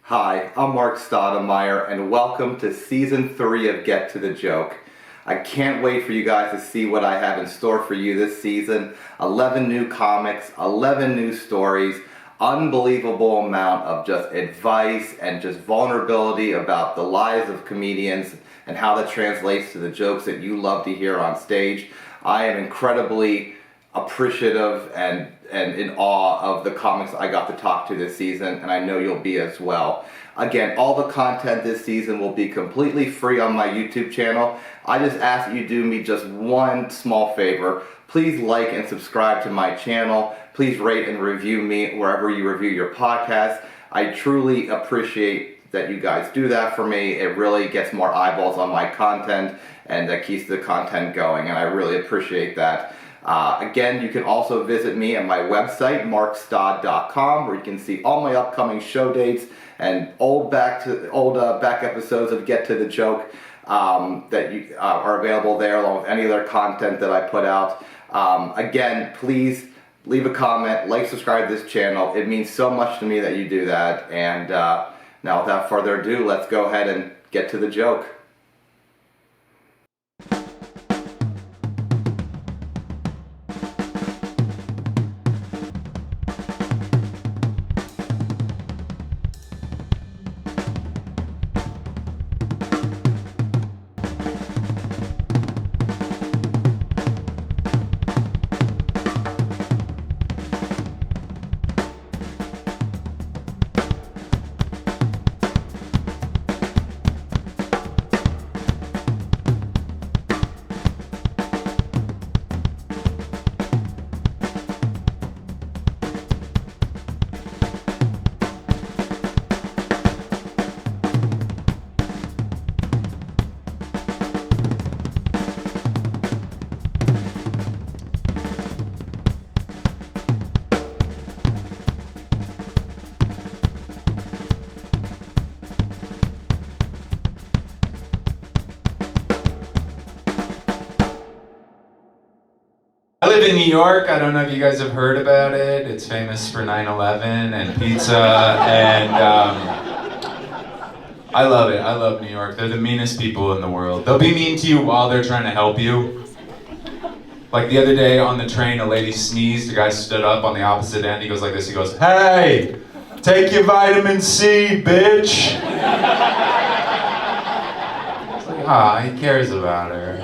Hi, I'm Mark Stoudemire, and welcome to Season 3 of Get to the Joke. I can't wait for you guys to see what I have in store for you this season. 11 new comics, 11 new stories, unbelievable amount of just advice and just vulnerability about the lives of comedians and how that translates to the jokes that you love to hear on stage. I am incredibly appreciative and in awe of the comics I got to talk to this season, and I know you'll be as well. Again, all the content this season will be completely free on my YouTube channel. I just ask that you do me just one small favor. Please like and subscribe to my channel. Please rate and review me wherever you review your podcast. I truly appreciate that you guys do that for me. It really gets more eyeballs on my content, and that keeps the content going, and I really appreciate that. Again, you can also visit me at my website, markstod.com, where you can see all my upcoming show dates and old back episodes of Get to the Joke that are available there, along with any other content that I put out. Again, please leave a comment, subscribe to this channel. It means so much to me that you do that. And now, without further ado, let's go ahead and get to the joke. I live in New York. I don't know if you guys have heard about it. It's famous for 9/11 and pizza, and I love it. I love New York. They're the meanest people in the world. They'll be mean to you while they're trying to help you. Like the other day on the train, a lady sneezed. The guy stood up on the opposite end. He goes like this. He goes, "Hey, take your vitamin C, bitch." It's like, he cares about her.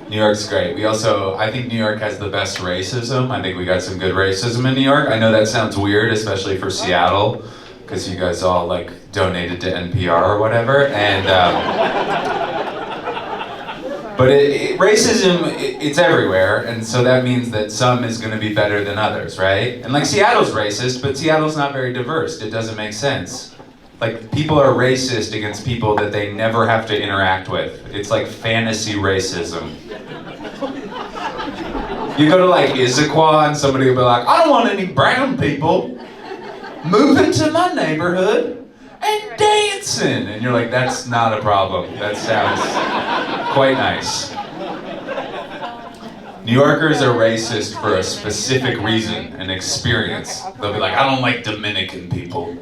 New York's great. I think New York has the best racism. I think we got some good racism in New York. I know that sounds weird, especially for Seattle, because you guys all donated to NPR or whatever. And but racism, it's everywhere, and so that means that some is going to be better than others, right? And Seattle's racist, but Seattle's not very diverse. It doesn't make sense. People are racist against people that they never have to interact with. It's like fantasy racism. You go to Issaquah and somebody will be like, "I don't want any brown people moving to my neighborhood and dancing." And you're like, "That's not a problem. That sounds quite nice." New Yorkers are racist for a specific reason, an experience. They'll be like, "I don't like Dominican people."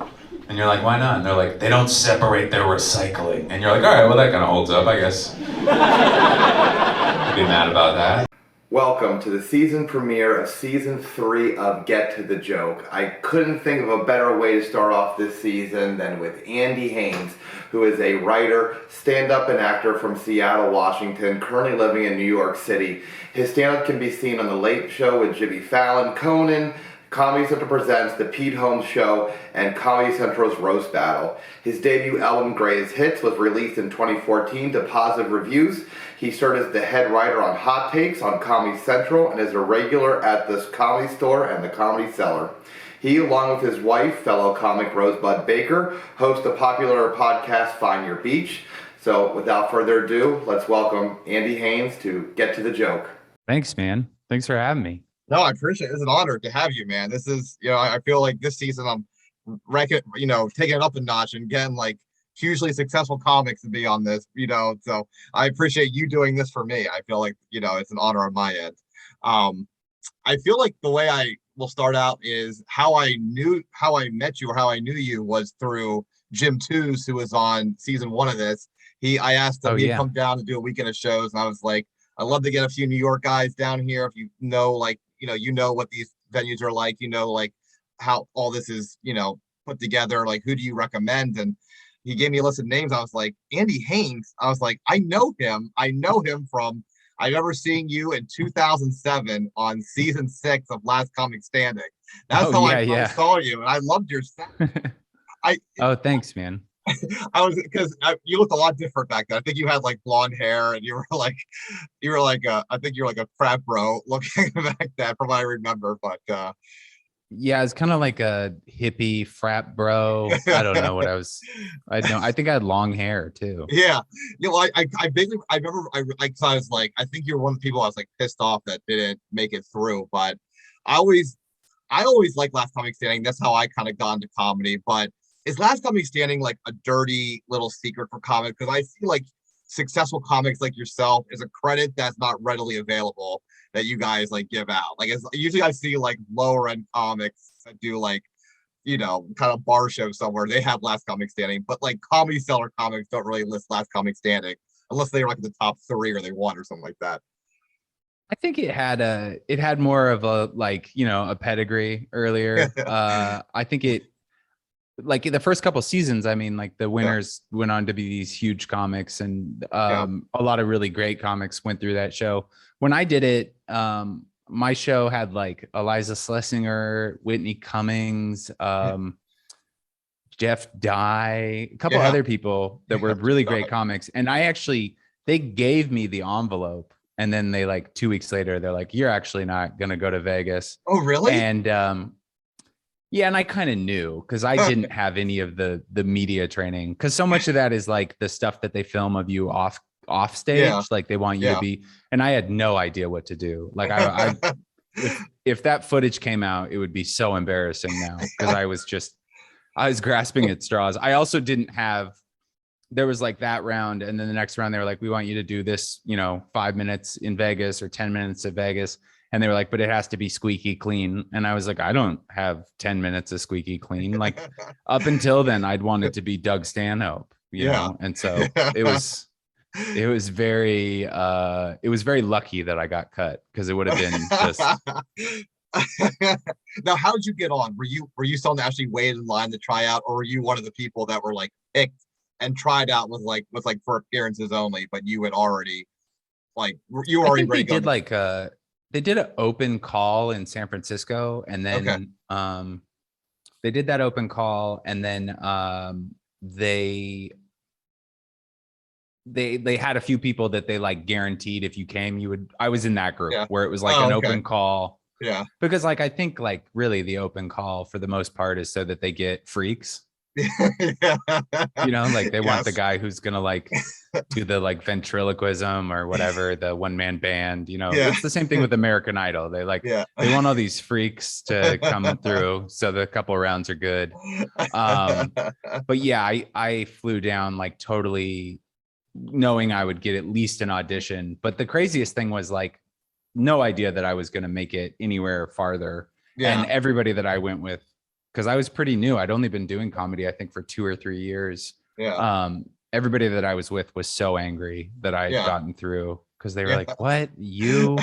And you're like, "Why not?" And they're like, "They don't separate their recycling." And you're like, "All right, well, that kind of holds up, I guess." I'd be mad about that. Welcome to the season premiere of Season 3 of Get to the Joke. I couldn't think of a better way to start off this season than with Andy Haynes, who is a writer, stand-up and actor from Seattle, Washington, currently living in New York City. His stand-up can be seen on The Late Show with Jimmy Fallon, CONAN, Comedy Central Presents, The Pete Holmes Show, and Comedy Central's Roast Battle. His debut album, Greatest Hits, was released in 2014 to positive reviews. He served as the head writer on Hot Takes on Comedy Central and is a regular at the Comedy Store and the Comedy Cellar. He, along with his wife, fellow comic Rosebud Baker, host the popular podcast Find Your Beach. So without further ado, let's welcome Andy Haynes to Get to the Joke. Thanks, man. Thanks for having me. No, I appreciate it. It's an honor to have you, man. This is, I feel like this season I'm taking it up a notch and getting hugely successful comics to be on this, so I appreciate you doing this for me. I feel like, it's an honor on my end. I feel like the way I we'll start out is how I met you, or how I knew you was through Jim Twos, who was on season 1 of this. I asked him, Oh he'd yeah. come down to do a weekend of shows, and I was like, I'd love to get a few New York guys down here. If you know, like, what these venues are like, like how all this is, put together, like who do you recommend? And he gave me a list of names. I was like, Andy Haynes. I was like, I know him. I know him from, I remember seeing you in 2007 on season 6 of Last Comic Standing. That's Oh how I yeah, first yeah. saw you, and I loved your set. I Oh, thanks, man. I was, because you looked a lot different back then. I think you had like blonde hair, and you were like I think you're like a frat bro looking back then, from what I remember. But Yeah, it's kind of like a hippie frat bro. I don't know what I was. I think I had long hair too. yeah, I basically, I remember, so I was like, I think you're one of the people I was like pissed off that didn't make it through. But I always I always like Last Comic Standing. That's how I kind of got into comedy. But is Last Comic Standing like a dirty little secret for comics? Because I feel like successful comics like yourself is a credit that's not readily available that you guys like give out. Like, it's usually I see like lower end comics that do like, kind of bar show somewhere. They have Last Comic Standing, but like Comedy Cellar comics don't really list Last Comic Standing unless they're like in the top 3 or they won or something like that. I think it had more of a like, a pedigree earlier. I think it like the first couple seasons, I mean, like the Yeah, winners went on to be these huge comics, and yeah, a lot of really great comics went through that show. When I did it, my show had like Eliza Schlesinger, Whitney Cummings, Jeff Dye, a couple yeah, other people that were yeah. really great comics. And they gave me the envelope. And then they like 2 weeks later, they're like, you're actually not going to go to Vegas. Oh, really? And yeah, and I kind of knew because I didn't have any of the media training, because so much of that is like the stuff that they film of you off Yeah, stage, like they want you to yeah. be, and I had no idea what to do. Like I if that footage came out, it would be so embarrassing now, because I was grasping at straws. I also didn't have, there was like that round. And then the next round, they were like, we want you to do this, 5 minutes in Vegas or 10 minutes at Vegas. And they were like, but it has to be squeaky clean. And I was like, I don't have 10 minutes of squeaky clean. Like up until then, I'd wanted to be Doug Stanhope, Yeah. And so it was very lucky that I got cut, because it would have been just. Now, how did you get on? Were you someone that actually waited in line to try out, or were you one of the people that were like picked and tried out with for appearances only, but you had already you were I already think ready to go? they did an open call in San Francisco, and Okay. then they did that open call, and then they had a few people that they like guaranteed if you came, you would. I was in that group Yeah. where it was like Oh, an okay. open call, Yeah. because like I think like really the open call for the most part is so that they get freaks. Yeah. Like they want the Yes. guy who's gonna like do the like ventriloquism or whatever, the one man band. Yeah. It's the same thing with American Idol. Yeah. They want all these freaks to come through, so the couple rounds are good. But yeah, I flew down like totally knowing I would get at least an audition. But the craziest thing was like no idea that I was going to make it anywhere farther. And Yeah. everybody that I went with, because I was pretty new, I'd only been doing comedy, I think, for 2 or 3 years. Yeah. Everybody that I was with was so angry that I had Yeah. gotten through, because they were Yeah. like, what? You?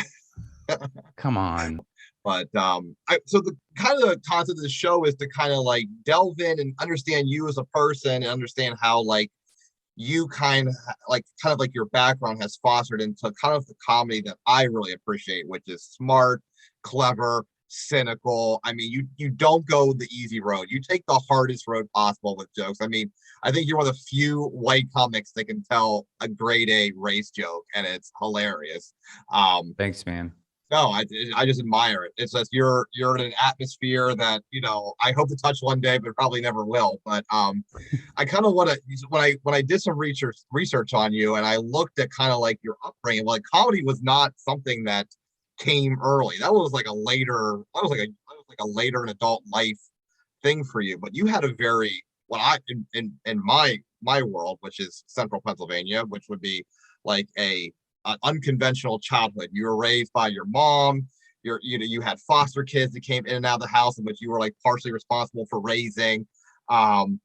Come on. But so the kind of concept of the show is to kind of like delve in and understand you as a person, and understand how like you kind of like your background has fostered into kind of the comedy that I really appreciate, which is smart, clever, cynical. I mean, you don't go the easy road. You take the hardest road possible with jokes. I mean, I think you're one of the few white comics that can tell a grade A race joke and it's hilarious. Thanks, man. No, I just admire it. It's just you're in an atmosphere that I hope to touch one day, but probably never will. But I kind of want to, when I did some research on you, and I looked at kind of like your upbringing. Like comedy was not something that came early. That was like a later. That was like a later in adult life thing for you. But you had a very, what I in my world, which is central Pennsylvania, which would be like a an unconventional childhood. You were raised by your mom. you had foster kids that came in and out of the house, in which you were like partially responsible for raising. Can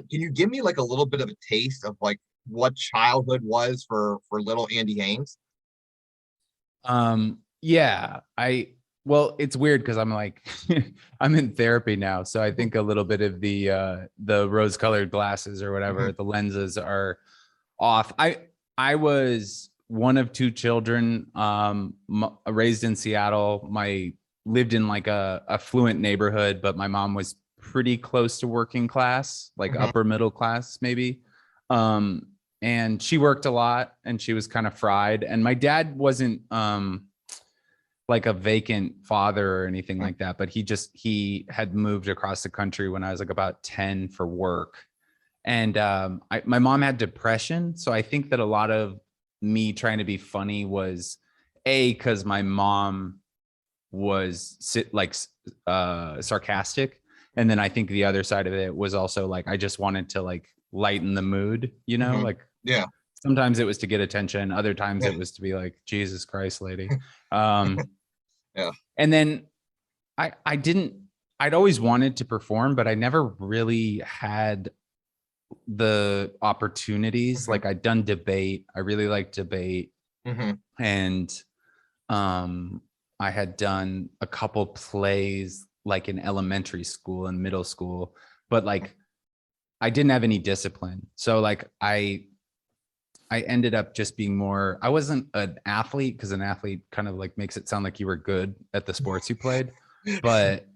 you give me like a little bit of a taste of like what childhood was for little Andy Haynes? Yeah, well, it's weird because I'm like I'm in therapy now, so I think a little bit of the rose-colored glasses or whatever, the lenses are off. I was one of two children, raised in Seattle. Lived in like a affluent neighborhood, but my mom was pretty close to working class, like upper middle class maybe. And she worked a lot and she was kind of fried. And my dad wasn't like a vacant father or anything like that, but he had moved across the country when I was like about 10 for work. And my mom had depression. So I think that a lot of me trying to be funny was because my mom was sarcastic. And then I think the other side of it was also like, I just wanted to like lighten the mood, like, yeah, sometimes it was to get attention. Other times it was to be like, Jesus Christ, lady. yeah. And then I'd always wanted to perform, but I never really had the opportunities. Like I'd done debate. I really liked debate. And I had done a couple plays like in elementary school and middle school, but like I didn't have any discipline. So like I ended up just being more, I wasn't an athlete because an athlete kind of like makes it sound like you were good at the sports you played, but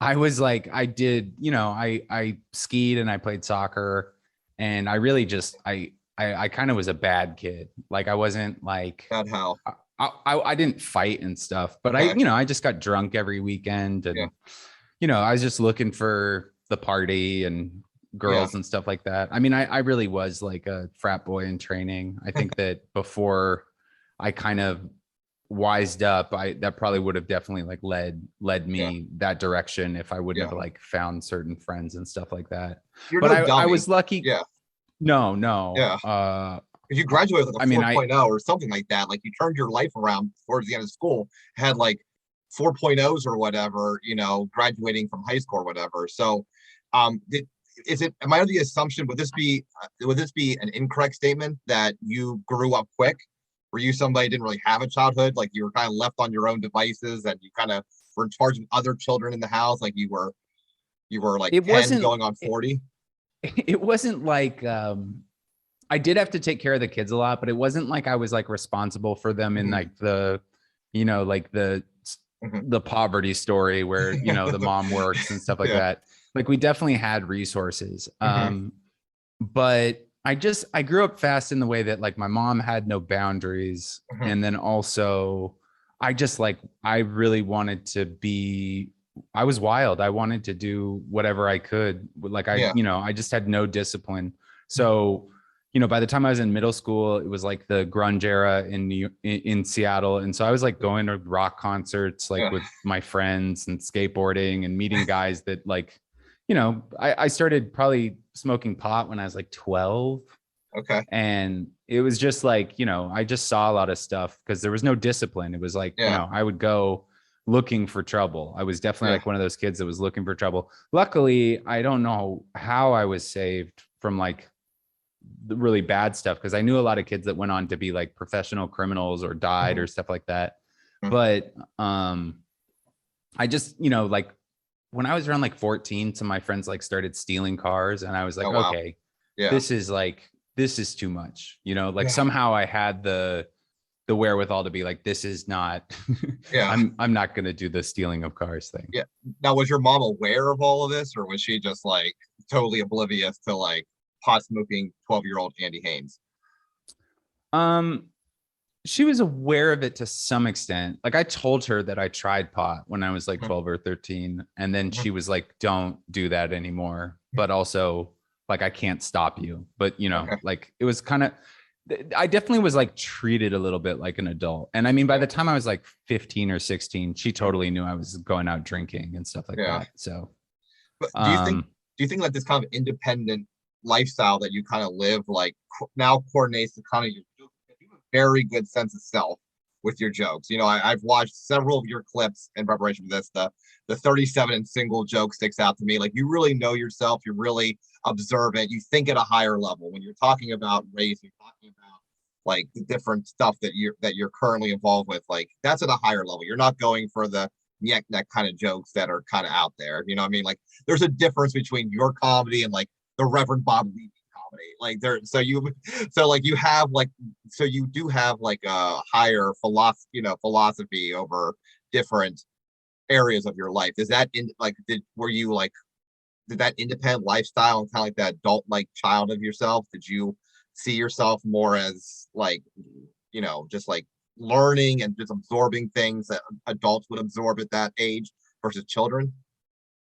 I was like, I did, I skied and I played soccer, and I really just, I kind of was a bad kid. Like I wasn't like, Bad how? I didn't fight and stuff, but Okay. I just got drunk every weekend, and, I was just looking for the party and girls and stuff like that. I mean, I really was like a frat boy in training. I think that before I kind of wised up, that probably would have definitely like led me that direction if I wouldn't have like found certain friends and stuff like that. You're But no dummy. I was lucky. Yeah. No. Because you graduated with a 4.0 or something like that. Like you turned your life around towards the end of school, had like 4.0s or whatever, graduating from high school or whatever. So am I under the assumption, would this be an incorrect statement that you grew up quick? Were you somebody who didn't really have a childhood? Like you were kind of left on your own devices and you kind of were in charge of other children in the house? Like you were like 10 going on 40? It wasn't like, I did have to take care of the kids a lot, but it wasn't like I was like responsible for them in like the, like the poverty story where, the mom works and stuff like that. Like we definitely had resources. But I grew up fast in the way that like my mom had no boundaries. And then also I really wanted to be, I was wild. I wanted to do whatever I could. Like I just had no discipline. So, by the time I was in middle school, it was like the grunge era in Seattle. And so I was like going to rock concerts, like with my friends and skateboarding and meeting guys that like, I started probably smoking pot when I was like 12. Okay. And it was just like, I just saw a lot of stuff because there was no discipline. It was like, I would go looking for trouble. I was definitely like one of those kids that was looking for trouble. Luckily, I don't know how I was saved from like the really bad stuff, because I knew a lot of kids that went on to be like professional criminals or died or stuff like that. But I just, like when I was around like 14, some of my friends like started stealing cars, and I was like, okay, this is too much, like somehow I had the wherewithal to be like, this is not, I'm not going to do the stealing of cars thing. Yeah. Now, was your mom aware of all of this, or was she just like totally oblivious to like pot smoking 12-year-old Andy Haynes? She was aware of it to some extent. Like I told her that I tried pot when I was like 12 or 13. And then she was like, don't do that anymore. But also like, I can't stop you. But like it was kind of, I definitely was like treated a little bit like an adult. And I mean, by the time I was like 15 or 16, she totally knew I was going out drinking and stuff like that. So, but do you think that this kind of independent lifestyle that you kind of live like now coordinates the kind of your very good sense of self with your jokes. You know, I've watched several of your clips in preparation for this. The 37 and single joke sticks out to me. Like, you really know yourself. You're really observant. You think at a higher level when you're talking about race. You're talking about like the different stuff that you're currently involved with. Like, that's at a higher level. You're not going for the neck kind of jokes that are kind of out there. You know what I mean? Like, there's a difference between your comedy and like the Reverend Bob Levy comedy. Like, there, so you do have like a higher philosophy over different areas of your life. Is that in like did that independent lifestyle and kind of like that adult like child of yourself, did you see yourself more as like, just like learning and just absorbing things that adults would absorb at that age versus children,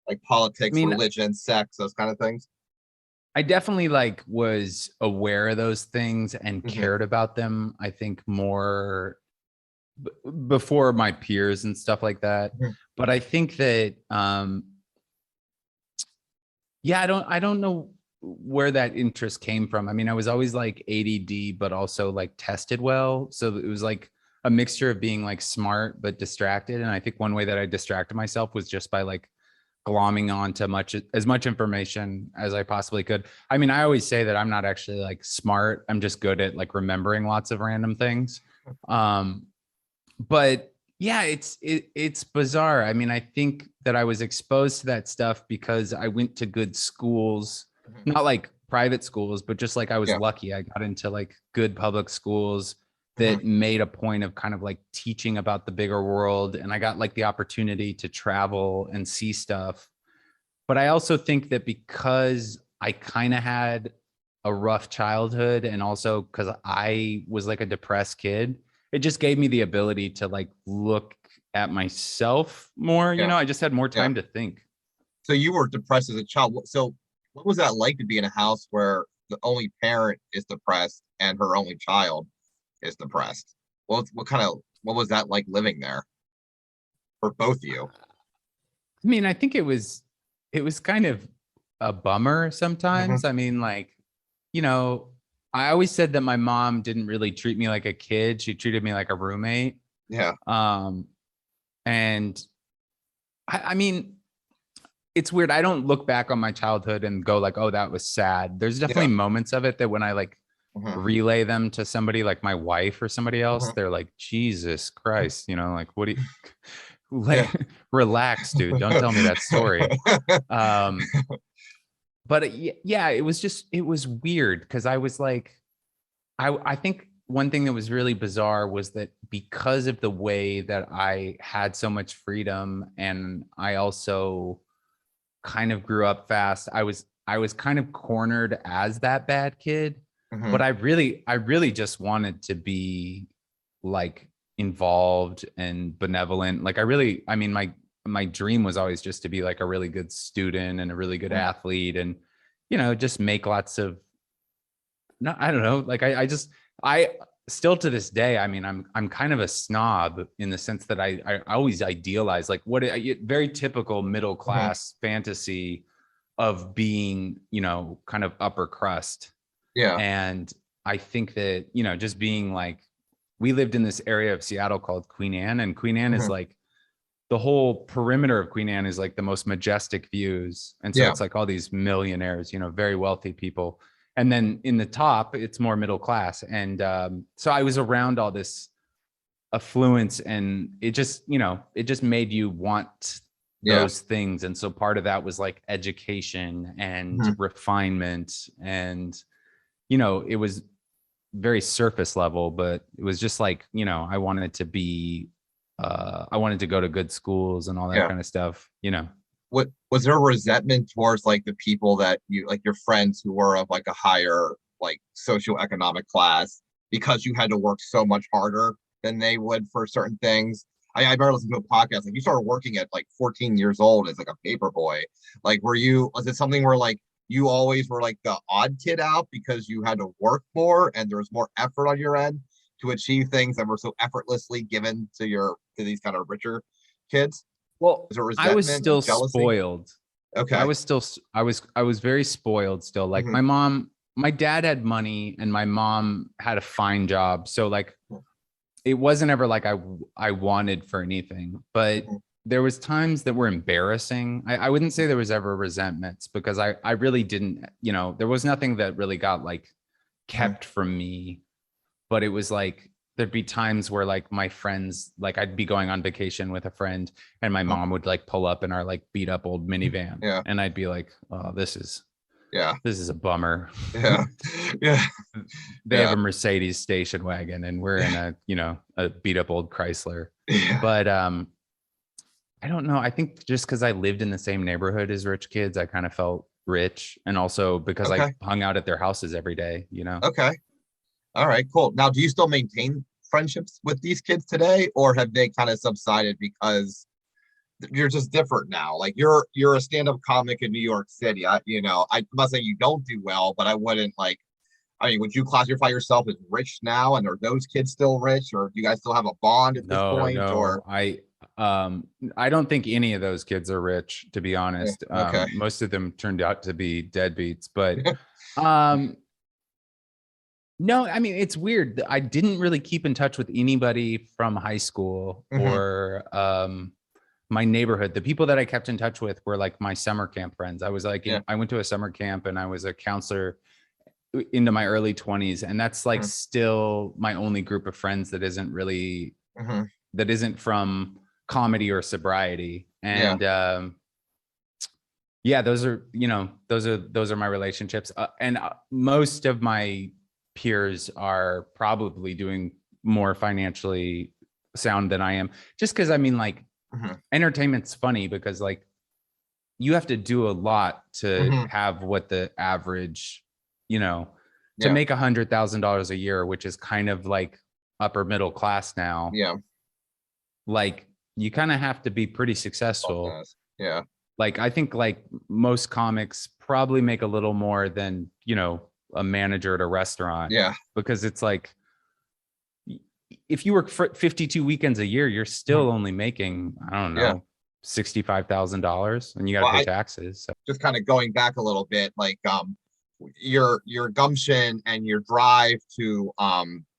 like I politics, mean, religion, sex, those kind of things? I definitely like was aware of those things and Mhm. cared about them, I think more before my peers and stuff like that. Mhm. But I think that yeah, I don't know where that interest came from. I mean, I was always like ADD, but also like tested well. So it was like a mixture of being like smart but distracted. And I think one way that I distracted myself was just by like glomming on to as much information as I possibly could. I mean, I always say that I'm not actually like smart. I'm just good at like remembering lots of random things. Um, but yeah, it's bizarre. I mean, I think that I was exposed to that stuff because I went to good schools, Mhm. not like private schools, but just like I was Yeah. lucky. I got into like good public schools Mhm. that made a point of kind of like teaching about the bigger world. And I got like the opportunity to travel and see stuff. But I also think that because I kind of had a rough childhood and also because I was like a depressed kid, it just gave me the ability to like look at myself more. Yeah. I just had more Yeah. time to think. So you were depressed as a child. So what was that like to be in a house where the only parent is depressed and her only child is depressed? What was that like living there for both of you? I mean, I think it was kind of a bummer Mhm. sometimes. I mean, like, you know, I always said that my mom didn't really treat me like a kid. She treated me like a roommate. Yeah. Um, and I mean, it's weird. I don't look back on my childhood and go like, oh, that was sad. There's definitely Yeah. moments of it that when I like Mhm. relay them to somebody like my wife or somebody else, Mhm. they're like, Jesus Christ, like what do you Yeah. like relax, dude. Don't tell me that story. Um, but yeah, it was weird because I was like, I think one thing that was really bizarre was that because of the way that I had so much freedom and I also kind of grew up fast, I was kind of cornered as that bad kid, but Mhm. I really just wanted to be like involved and benevolent. Like I mean my dream was always just to be like a really good student and a really good Mhm. athlete and just make lots of no, I don't know. Like I still to this day, I mean, I'm kind of a snob in the sense that I always idealize like very typical middle Mhm. class fantasy of being, kind of upper crust. Yeah. And I think that, just being like we lived in this area of Seattle called Queen Anne, and Queen Anne is Mhm. like the whole perimeter of Queen Anne is like the most majestic views. And so Yeah. it's like all these millionaires, very wealthy people. And then in the top, it's more middle class. And so I was around all this affluence and it just made you want Yeah. those things. And so part of that was like education and Mhm. refinement. And, it was very surface level, but it was just like, I wanted to go to good schools and all that Yeah. kind of stuff. What was there resentment towards like the people that you like your friends who were of like a higher like socioeconomic class because you had to work so much harder than they would for certain things? I remember listening to a podcast like you started working at like 14 years old as like a paper boy. Like was it something where like you always were like the odd kid out because you had to work more and there was more effort on your end to achieve things that were so effortlessly given to these kind of richer kids? Well, Is there I was resentment, like still jealousy? spoiled. I Okay. was still, I was very spoiled still. Like Mhm. my dad had money and my mom had a fine job. So like it wasn't ever like I wanted for anything, but Mhm. there was times that were embarrassing. I wouldn't say there was ever resentments because I really didn't, you know, there was nothing that really got like Mhm. kept from me, but it was like there'd be times where like my friends, like I'd be going on vacation with a friend and my Uh, mom would like pull up in our like beat up old minivan Yeah. and I'd be like, oh, Yeah. this is a bummer. Yeah. Yeah. They have Yeah. a Mercedes station wagon and we're in a, you know, a beat up old Chrysler. Yeah. But I don't know. I think just because I lived in the same neighborhood as rich kids, I kind of felt rich. And also because I Okay. hung out at their houses every day, you know? Okay. All right. Cool. Now, do you still maintain friendships with these kids today, or have they kind of subsided because you're just different now? Like you're a stand-up comic in New York City. I'm not saying you don't do well, but I wouldn't like. I mean, would you classify yourself as rich now? And are those kids still rich, or do you guys still have a bond at this No, point? no. Or I don't think any of those kids are rich, to be yeah, honest. okay. Most of them turned out to be deadbeats, but um no, I mean it's weird. I didn't really keep in touch with anybody from high school Hmm. or my neighborhood. The people that I kept in touch with were like my summer camp friends. Yeah. I went to a summer camp and I was a counselor into my early 20s, and that's like Hmm. still my only group of friends Hmm. that isn't from comedy or sobriety. Yeah. And yeah, those are, you know, those are my relationships. And most of my peers are probably doing more financially sound than I am. Just because I mean, like, Hmm. entertainment's funny because like you have to do a lot to Hmm. have what the average, you know, to Yeah. make $100,000 a year, which is kind of like upper middle class now. Yeah. Like you kind of have to be pretty Fuck successful. that. Yeah. Like I think like most comics probably make a little more than, you know, a manager at a restaurant Yeah. because it's like if you work for 52 weekends a year, you're Mhm. still only making, I don't Yeah. know, $65,000 and you got to Well, pay I taxes. So. just kind of going back a little bit, like your gumption and your drive to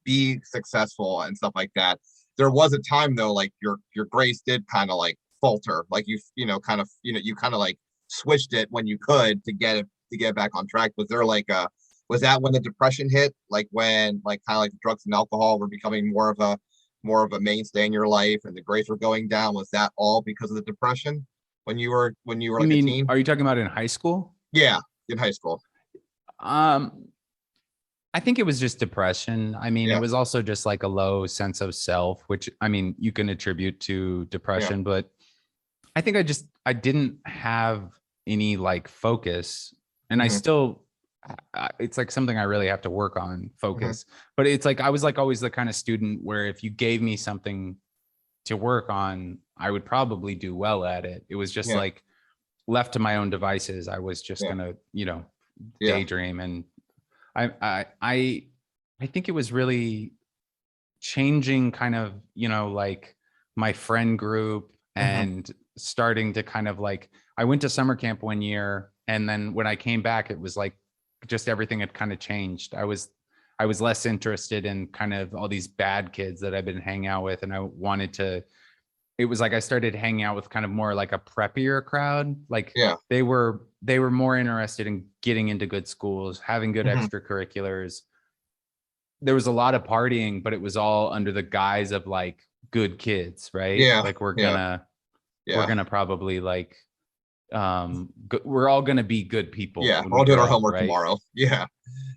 be successful and stuff like that. There was a time though, like your grace did kind of like falter, like you kind of like switched it when you could to get back on track. Was there like a was that when the depression hit, like when like kind of like the drugs and alcohol were becoming more of a mainstay in your life and the grades were going down? Was that all because of the depression when you were You like a mean, teen? are you talking about in high school? Yeah, in high school. Um, I think it was just depression. I mean, it Yeah, was also just like a low sense of self, which I mean, you can attribute to yeah. depression, but I think I didn't have any like focus, and I Hmm. still, it's like something I really have to work on Hmm. focus. But it's like I was like always the kind of student where if you gave me something to work on, I would probably do well at it. It was just Yeah, like left to my own devices, I was just yeah, gonna, you know, yeah. daydream. And I think it was really changing kind of, you know, like my friend group Hmm. and starting to kind of like I went to summer camp one year and then when I came back it was like just everything had kind of changed. I was less interested in kind of all these bad kids that I've been hanging out with and I wanted to it was like I started hanging out with kind of more like a preppier crowd. Like Yeah. they were more interested in getting into good schools, having good Hmm. extracurriculars. There was a lot of partying, but it was all under the guise of like good kids, right? Yeah. Like Yeah. we're Yeah. gonna probably like we're all gonna be good people Yeah. when We're we all doing our grow up, homework right? tomorrow. Yeah.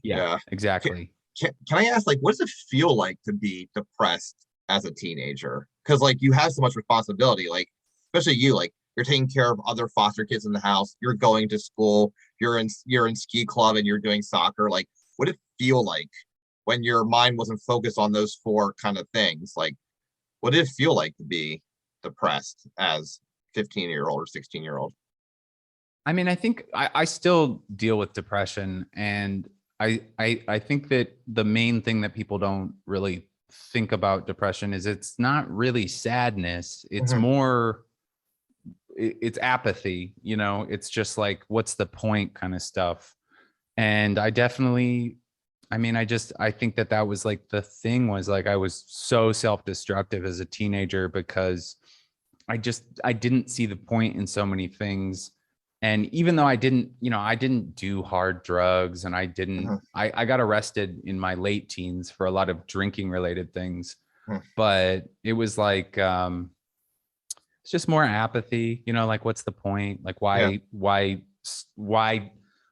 Yeah, Yeah. Can, exactly. can I ask, like, what does it feel like to be depressed as a teenager? Because, like, you have so much responsibility, like, especially you, like, you're taking care of other foster kids in the house, you're going to school, you're in ski club and you're doing soccer. Like, what did it feel like when your mind wasn't focused on those four kind of things? Like, what did it feel like to be depressed as 15-year-old or 16-year-old? I mean, I think I still deal with depression, and I think that the main thing that people don't really think about depression is it's not really sadness. It's Hmm. more it's apathy. You know, it's just like what's the point kind of stuff. And I definitely I mean, I think that was like the thing was like I was so self-destructive as a teenager because I didn't see the point in so many things. And even though I didn't do hard drugs and Mhm, I got arrested in my late teens for a lot of drinking related things, mhm. but it was like, it's just more apathy, like what's the point? Like Yeah. why,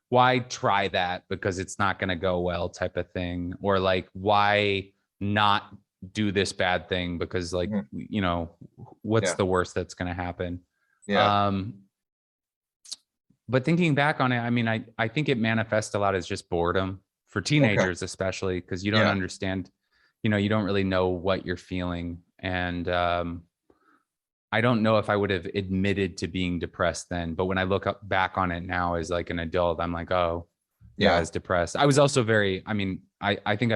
why try that because it's not going to go well type of thing, or like why not do this bad thing because like Mhm. what's Yeah. the worst that's going to happen. Yeah. um but thinking back on it, I mean, I think it manifests a lot as just boredom for Okay. teenagers, especially because you don't Yeah. understand, you don't really know what you're feeling. And I don't know if I would have admitted to being depressed then, but when I look back on it now as like an adult, I'm like, oh, yeah, I Yeah. was depressed. I was also I mean, I think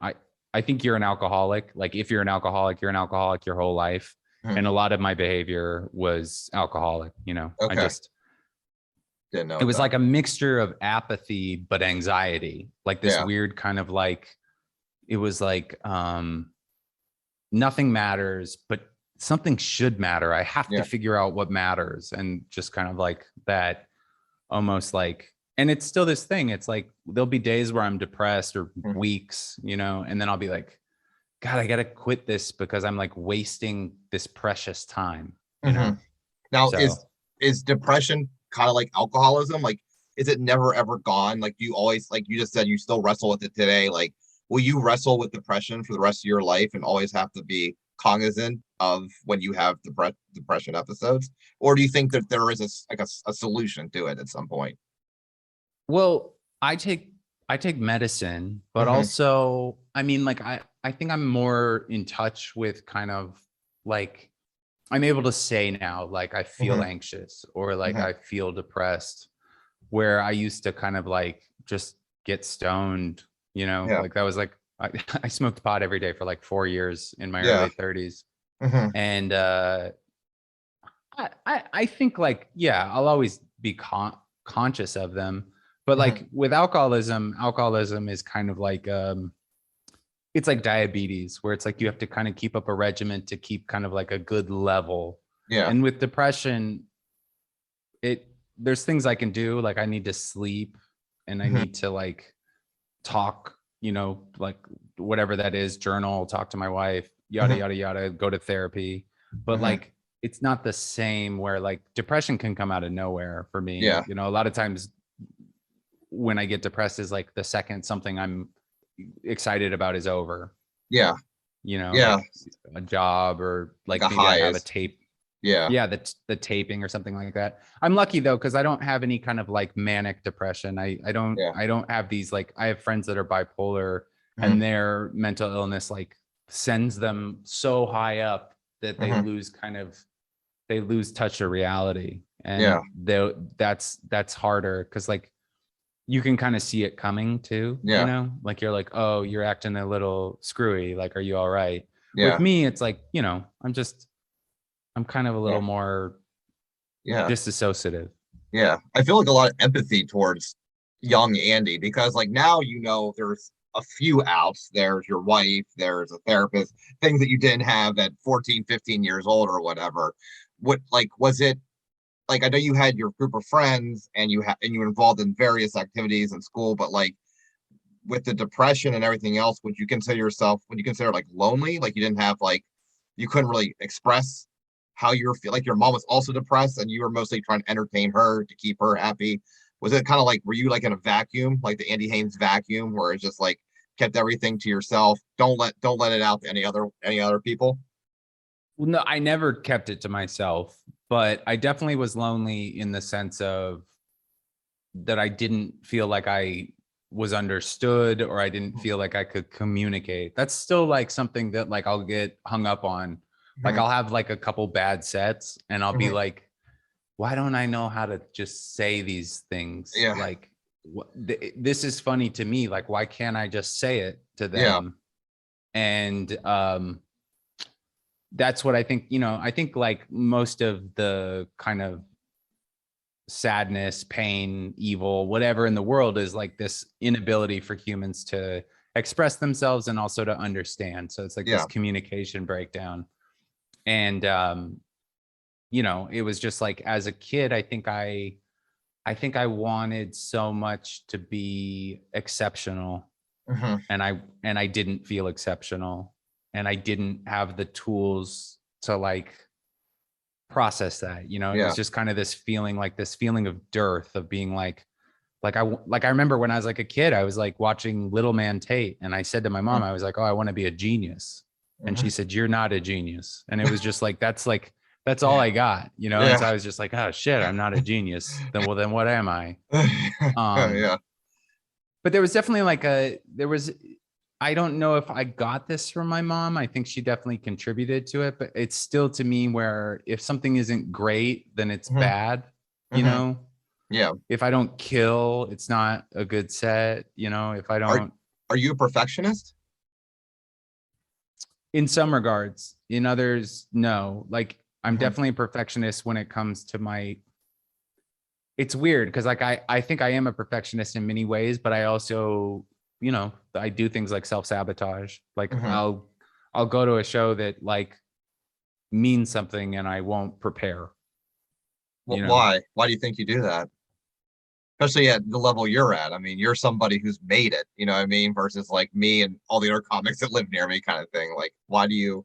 I, I think you're an alcoholic. Like if you're an alcoholic, you're an alcoholic your whole life. Mhm. And a lot of my behavior was alcoholic, Okay. Didn't it know was that. like a mixture of apathy, but anxiety, like this Yeah. weird kind of like, it was like, nothing matters, but something should matter. I have to Yeah. figure out what matters. And just kind of like that, almost like, and it's still this thing. It's like, there'll be days where I'm depressed or Mhm, weeks, and then I'll be like, God, I got to quit this because I'm like wasting this precious time. mhm. Now, So, is depression kind of like alcoholism? Like, is it never ever gone? Like, do you always, like you just said, you still wrestle with it today? Like, will you wrestle with depression for the rest of your life and always have to be cognizant of when you have depression episodes, or do you think that there is a solution to it at some point? well, I take medicine, but Hmm. also, I mean, like I think I'm more in touch with kind of like, I'm able to say now, like I feel Hmm. anxious or like Hmm. I feel depressed, where I used to kind of like just get stoned, Yeah. like that was like I smoked pot every day for like 4 years in my Yeah. early 30s. Hmm. And I think like, yeah, I'll always be conscious of them. But Hmm. like with alcoholism is kind of like, it's like diabetes, where it's like you have to kind of keep up a regimen to keep kind of like a good level. Yeah. And with depression, it there's things I can do, like I need to sleep and I Hmm. need to like talk, like whatever that is, journal, talk to my wife, yada Hmm. yada yada, go to therapy. But Hmm. like it's not the same where like depression can come out of nowhere for me. Yeah. A lot of times when I get depressed is like the second something I'm excited about is over, Yeah. Yeah. like a job, or Like like a maybe I high have a is. tape. Yeah. Yeah, the taping or something like that. I'm lucky though, because I don't have any kind of like manic depression. Yeah. I don't have these, like I have friends that are bipolar, Hmm. and their mental illness like sends them so high up that Hmm. they lose touch of reality. Yeah. And that's harder because like you can kind of see it coming too, Yeah. like you're like, oh, you're acting a little screwy, like are you all right? With Yeah. me it's like, I'm kind of a Yeah. little more Yeah. disassociative. Yeah. I feel like a lot of empathy towards young Andy because, like, now there's a few outs. There's your wife, there's a therapist, things that you didn't have at 14, 15 years old or whatever. What, like, was it like, I know you had your group of friends and you were involved in various activities in school, but like with the depression and everything else, would you consider like lonely? Like you didn't have like, you couldn't really express how you were feel like your mom was also depressed and you were mostly trying to entertain her to keep her happy. Was it kind of like, were you like in a vacuum, like the Andy Haynes vacuum, where it's just like kept everything to yourself? Don't let it out to any other people. Well, no, I never kept it to myself, but I definitely was lonely in the sense of that I didn't feel like I was understood, or I didn't feel like I could communicate. That's still like something that like I'll get hung up on. Like Mhm, I'll have like a couple bad sets and I'll be mhm. like, why don't I know how to just say these things? Yeah. Like this is funny to me. Like why can't I just say it to Yeah. them? And that's what I think, I think like most of the kind of sadness, pain, evil, whatever in the world is like this inability for humans to express themselves and also to understand. So it's like this communication breakdown. And you know, it was just like as a kid, I think I wanted so much to be exceptional, and I didn't feel exceptional, and I didn't have the tools to like process that. You know, it was just kind of this feeling of dearth, of being like I remember when I was like a kid, I was like watching Little Man Tate, and I said to my mom, I was like, oh, I want to be a genius. And she said, you're not a genius. And it was just like, that's all I got, you know? And so I was just like, oh shit, I'm not a genius. Then what am I? Yeah. But there was definitely like I don't know if I got this from my mom. I think she definitely contributed to it, but it's still to me where if something isn't great, then it's bad, you know? Yeah. If I don't kill, it's not a good set, you know? If I don't. Are you a perfectionist? In some regards, in others, no. Like I'm definitely a perfectionist when it comes to my. It's weird because like I think I am a perfectionist in many ways, but I also, you know, I do things like self-sabotage. Like I'll go to a show that like means something and I won't prepare. Well, You know? Why do you think you do that? Especially at the level you're at. I mean, you're somebody who's made it, you know what I mean? Versus like me and all the other comics that live near me kind of thing. Like, why do you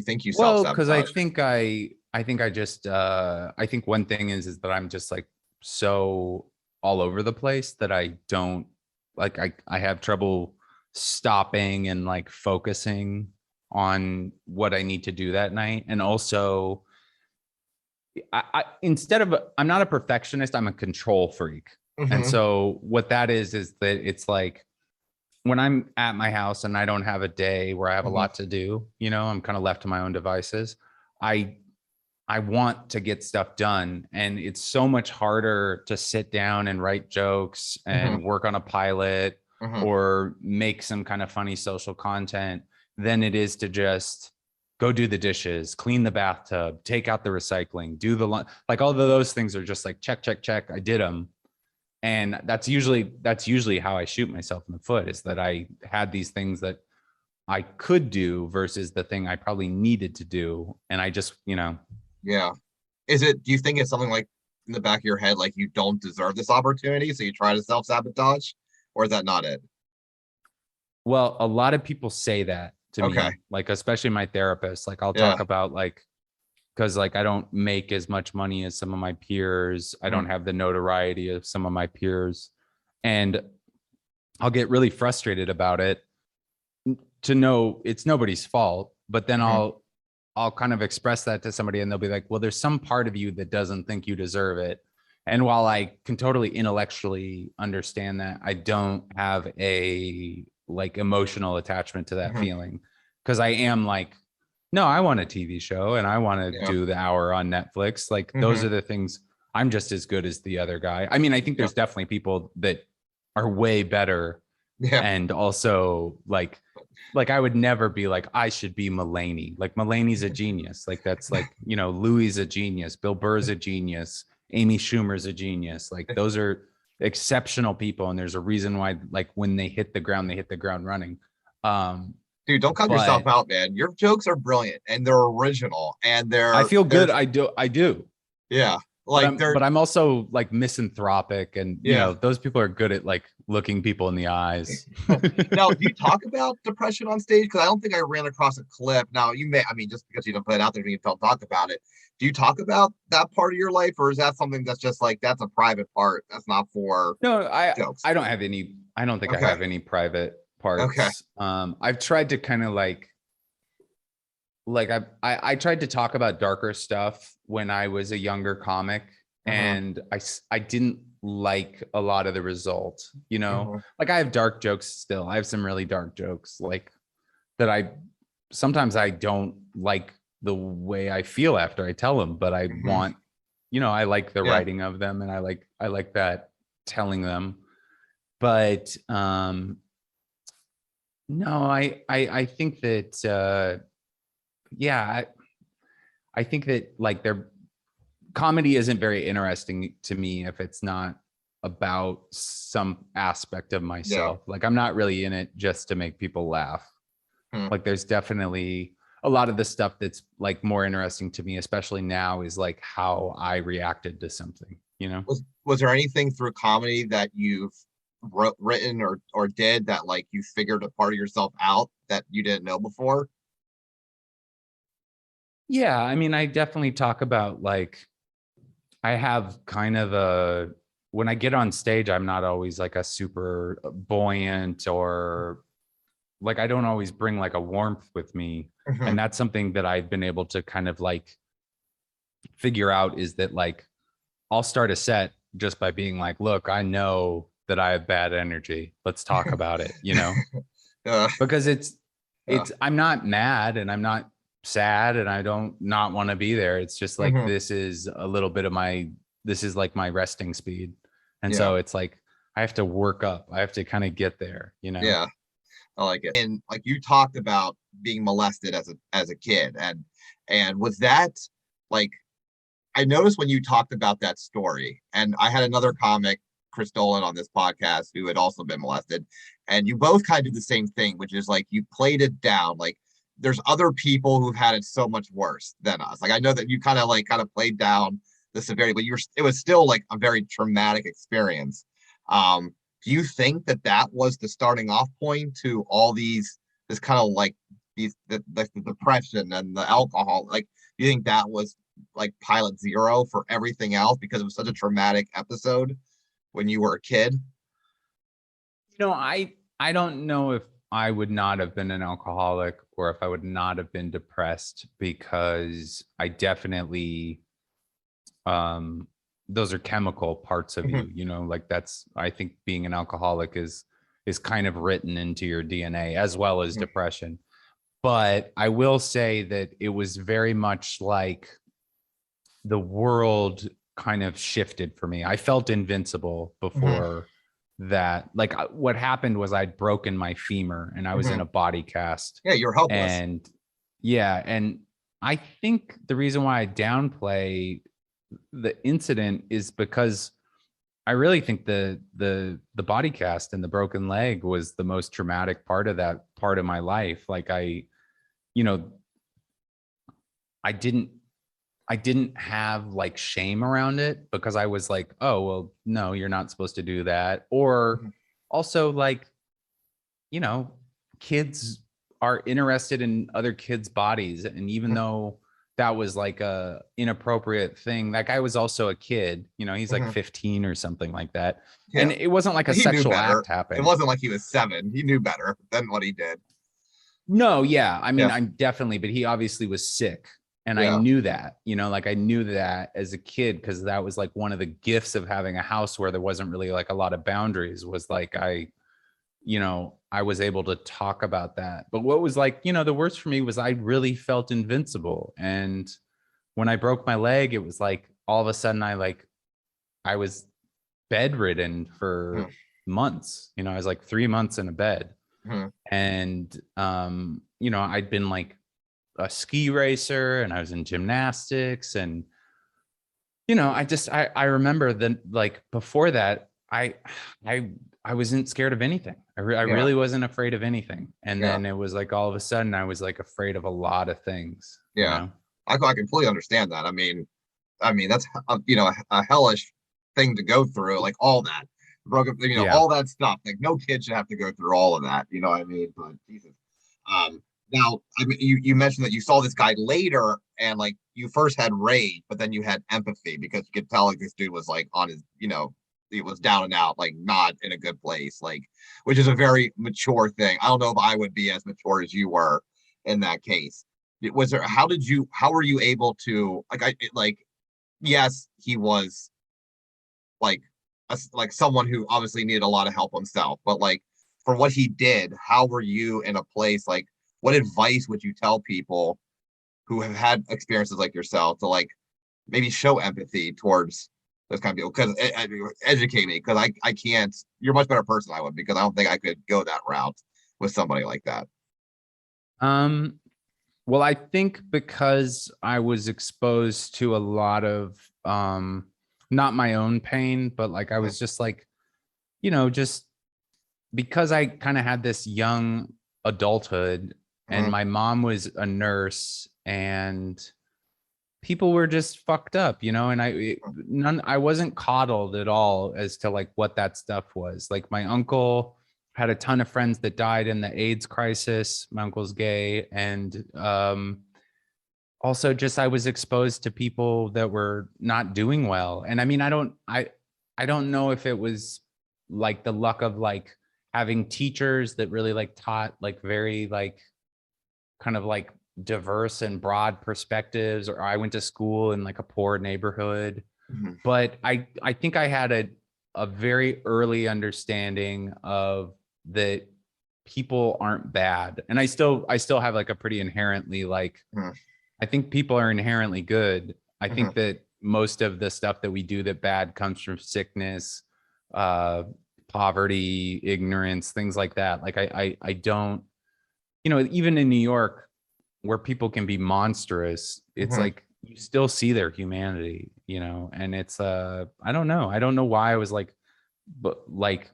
think you Well, because self-sabotage? I think one thing is that I'm just like so all over the place that I don't like I have trouble stopping and like focusing on what I need to do that night. And also I'm not a perfectionist, I'm a control freak. And so what that is that it's like when I'm at my house and I don't have a day where I have a lot to do, you know, I'm kind of left to my own devices. I want to get stuff done, and it's so much harder to sit down and write jokes and work on a pilot or make some kind of funny social content than it is to just go do the dishes, clean the bathtub, take out the recycling, do the like all of those things are just like check, check, check. I did them. And that's usually how I shoot myself in the foot, is that I had these things that I could do versus the thing I probably needed to do. And I just, you know. Yeah. Do you think it's something like in the back of your head, like you don't deserve this opportunity, so you try to self-sabotage? Or is that not it? Well, a lot of people say that to Okay. me, like, especially my therapist. Like, I'll Yeah. talk about like, because like I don't make as much money as some of my peers. I don't have the notoriety of some of my peers. And I'll get really frustrated about it, to know it's nobody's fault. But then I'll kind of express that to somebody and they'll be like, well, there's some part of you that doesn't think you deserve it. And while I can totally intellectually understand that, I don't have a like emotional attachment to that feeling, because I am like, no, I want a TV show and I want to do the hour on Netflix. Like those are the things. I'm just as good as the other guy. I mean, I think there's definitely people that are way better. Yeah. And also like I would never be like, I should be Mulaney. Like Mulaney's a genius. Like that's like, you know, Louis a genius. Bill Burr's a genius. Amy Schumer's a genius. Like those are exceptional people. And there's a reason why, like when they hit the ground running. Dude, don't cut yourself out, man. Your jokes are brilliant and they're original and I feel good. I do. Yeah. Like but I'm also like misanthropic, and you know, those people are good at like looking people in the eyes. Now, do you talk about depression on stage? Because I don't think I ran across a clip. Now, you may, I mean, just because you don't put it out there, you don't talk about it. Do you talk about that part of your life, or is that something that's just like that's a private part? That's not for jokes. I don't have any. I don't think I have any private parts. Okay. I've tried to kind of like I tried to talk about darker stuff when I was a younger comic, and I didn't like a lot of the result, you know. Like I have dark jokes still. I have some really dark jokes like that I sometimes I don't like the way I feel after I tell them, but I want, you know, I like the writing of them, and I like that telling them. But no, I think that I think that like comedy isn't very interesting to me if it's not about some aspect of myself. Like I'm not really in it just to make people laugh. Like there's definitely a lot of the stuff that's like more interesting to me, especially now, is like how I reacted to something, you know? Was there anything through comedy that you've written or did that like you figured a part of yourself out that you didn't know before? Yeah, I mean, I definitely talk about like I have kind of a when I get on stage, I'm not always like a super buoyant or like I don't always bring like a warmth with me. Mhm. And that's something that I've been able to kind of like figure out is that like I'll start a set just by being like, look, I know that I have bad energy. Let's talk about it, you know? uh, Because uh, I'm not mad and I'm not sad and I don't not want to be there. It's just like mhm. this is a little bit of this is like my resting speed. And Yeah, so it's like I have to work up. I have to kind of get there, you know? yeah, I like it. And like you talked about being molested as a kid, and was that like I noticed when you talked about that story, and I had another comic, Chris Dolan, on this podcast who had also been molested, and you both kind of did the same thing, which is like you played it down. Like there's other people who've had it so much worse than us. Like I know that you kind of played down the severity, but it was still like a very traumatic experience. Do you think that that was the starting off point to all this kind of like the depression and the alcohol? Like, do you think that was like pilot zero for everything else because it was such a traumatic episode when you were a kid? You know, I don't know if I would not have been an alcoholic or if I would not have been depressed because I definitely those are chemical parts of Mhm. you, you know, like that's I think being an alcoholic is kind of written into your DNA as well as Mhm. depression. But I will say that it was very much like the world kind of shifted for me. I felt invincible Mhm. before that. Like what happened was I'd broken my femur and I was in Mhm. a body cast. Yeah, you're helpless. And yeah, and I think the reason why I downplay the incident is because I really think the body cast and the broken leg was the most traumatic part of that part of my life. Like you know, I didn't I didn't have like shame around it because I was like, oh, well, no, you're not supposed to do that. Or Mhm. also like, you know, kids are interested in other kids' bodies. And even though that was like a inappropriate thing, that guy was also a kid, you know, he's like Mhm. 15 or something like that. Yeah, And it wasn't like a he knew sexual better. act It happened. wasn't like he was 7. He knew better than what he did. No, yeah. I mean, Yeah, I'm definitely, but he obviously was sick. And I yeah. knew that, you know, like I knew that as a kid because that was like one of the gifts of having a house where there wasn't really like a lot of boundaries was like you know, I was able to talk about that. But what was like, you know, the worst for me was I really felt invincible. And when I broke my leg, it was like all of a sudden I was bedridden Mhm. for months. You know, I was like 3 months in a bed. Mhm. And you know, I'd been like a ski racer and I was in gymnastics and you know, I remember that like before that I I wasn't scared of anything. I Yeah, really wasn't afraid of anything. And yeah, then it was like all of a sudden I was like afraid of a lot of things, you yeah. know. I completely understand that. I mean that's a hellish thing to go through. Like all that broken, Yeah. all that stuff. Like no kid should have to go through all of that. You know what I mean? But Jesus. Um, Now, I mean, you mentioned that you saw this guy later, and like you first had rage, but then you had empathy because you could tell like this dude was like on his, he was down and out, like not in a good place, like which is a very mature thing. I don't know if I would be as mature as you were in that case. Was there? How were you able to like? Yes, he was like like someone who obviously needed a lot of help himself, but like for what he did, how were you in a place like what advice would you tell people who have had experiences like yourself to like maybe show empathy towards those kind of people? Because educate me, because I can't. You're a much better person I would, because I don't think I could go that route with somebody like that. Um Well, I think because I was exposed to a lot of not my own pain, but like I was just like, just because I kind of had this young adulthood and Mhm. my mom was a nurse and people were just fucked up, and I wasn't coddled at all as to like what that stuff was. Like my uncle had a ton of friends that died in the AIDS crisis. My uncle's gay. And also just I was exposed to people that were not doing well. And I mean, I don't know if it was like the luck of like having teachers that really like taught like very like kind of like diverse and broad perspectives, or I went to school in like a poor neighborhood. Mhm. But I think I had a very early understanding of that people aren't bad. And I still have like a pretty inherently like, Mhm. I think people are inherently good. I Mhm. think that most of the stuff that we do that bad comes from sickness, uh, poverty, ignorance, things like that. Like I don't, even in New York, where people can be monstrous, it's Mhm. like you still see their humanity, and it's I don't know. I don't know why I was like, but like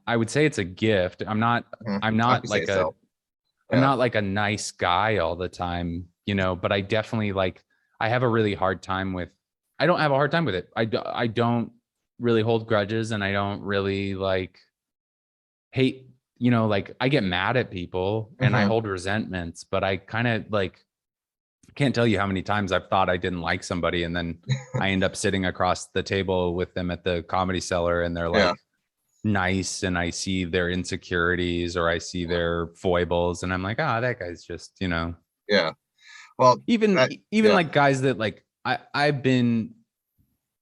I would say it's a gift. Mhm. I'm I not would say like a so. I'm Yeah. not like a nice guy all the time, but I definitely like I have a really hard time with I don't have a hard time with it. I don't really hold grudges and I don't really like hate, like I get mad at people and I Mhm. hold resentments, but I kind of like can't tell you how many times I've thought I didn't like somebody and then I end up sitting across the table with them at the Comedy Cellar and they're Yeah. like nice and I see their insecurities or I see their foibles and I'm like, that guy's just, Yeah. Well, even that, even yeah. like guys that like I've been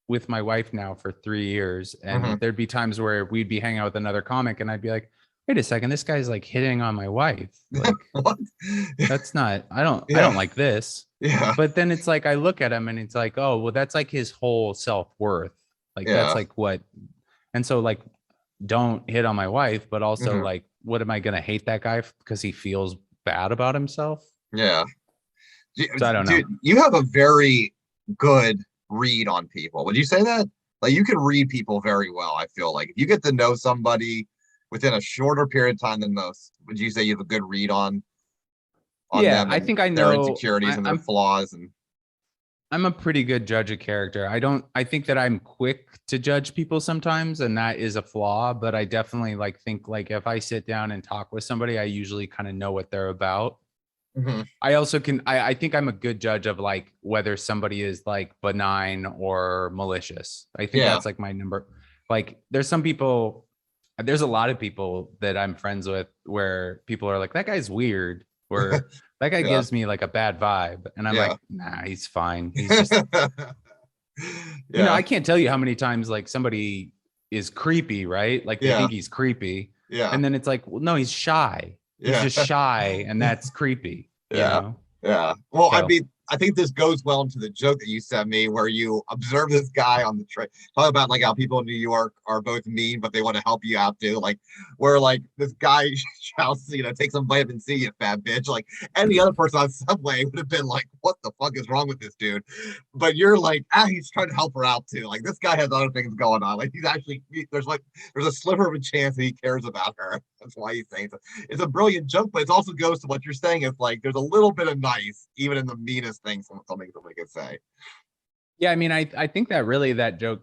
with my wife now for 3 years and Mhm. there'd be times where we'd be hanging out with another comic and I'd be like, wait a second, this guy's like hitting on my wife. Like What? that's not, I Yeah. don't like this. Yeah. But then it's like I look at him and it's like, oh, well, that's like his whole self-worth. Like that's Yeah. like what, and so like don't hit on my wife, but also Mhm. like, what am I gonna hate that guy because he feels bad about himself? Yeah. So I don't know. Dude, you have a very good read on people. Would you say that? Like you can read people very well, I feel like. If you get to know somebody within a shorter period of time than most, would you say you have a good read on Yeah, them I and think I their know. insecurities and their flaws and I'm a pretty good judge of character. I think that I'm quick to judge people sometimes, and that is a flaw, but I definitely like think like if I sit down and talk with somebody, I usually kind of know what they're about. Mhm. I also can I think I'm a good judge of like whether somebody is like benign or malicious. I think Yeah. that's like my number. Like there's a lot of people that I'm friends with where people are like, that guy's weird, or that guy Yeah. gives me like a bad vibe. And I'm Yeah. like, nah, he's fine. He's just, Yeah. I can't tell you how many times like somebody is creepy, right? Like they Yeah. think he's creepy. Yeah. And then it's like, well, no, he's shy. He's Yeah. just shy. And that's creepy, Yeah. Yeah. Well, I So mean, I think this goes well into the joke that you sent me where you observe this guy on the train. Talk about like how people in New York are both mean, but they want to help you out too. Like where like this guy shouts, take some vitamin C, you fat bitch. Like any other person on subway would have been like, what the fuck is wrong with this dude? But you're like, he's trying to help her out too. Like this guy has other things going on. Like there's a sliver of a chance that he cares about her. That's why he's saying it. It's a brilliant joke, but it also goes to what you're saying. It's like there's a little bit of nice, even in the meanest thing somebody could say. yeah, I mean, I think that really that joke,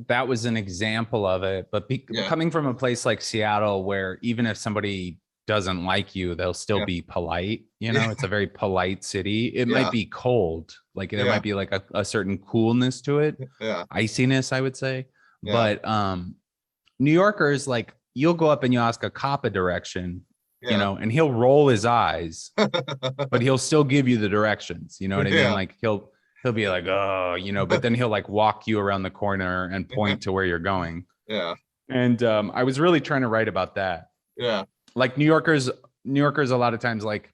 that was an example of it. But Yeah, coming from a place like Seattle, where even if somebody doesn't like you, they'll still yeah, be polite. yeah, It's a very polite city. It might yeah, be cold, like there yeah, might be like a certain coolness to it, yeah, iciness, I would say. yeah, But New Yorkers, like you'll go up and you ask a cop a direction, yeah, and he'll roll his eyes but he'll still give you the directions. You know what I mean? yeah, Like he'll be like, oh, but then he'll like walk you around the corner and point to where you're going. yeah, And I was really trying to write about that. yeah, Like New Yorkers, a lot of times, like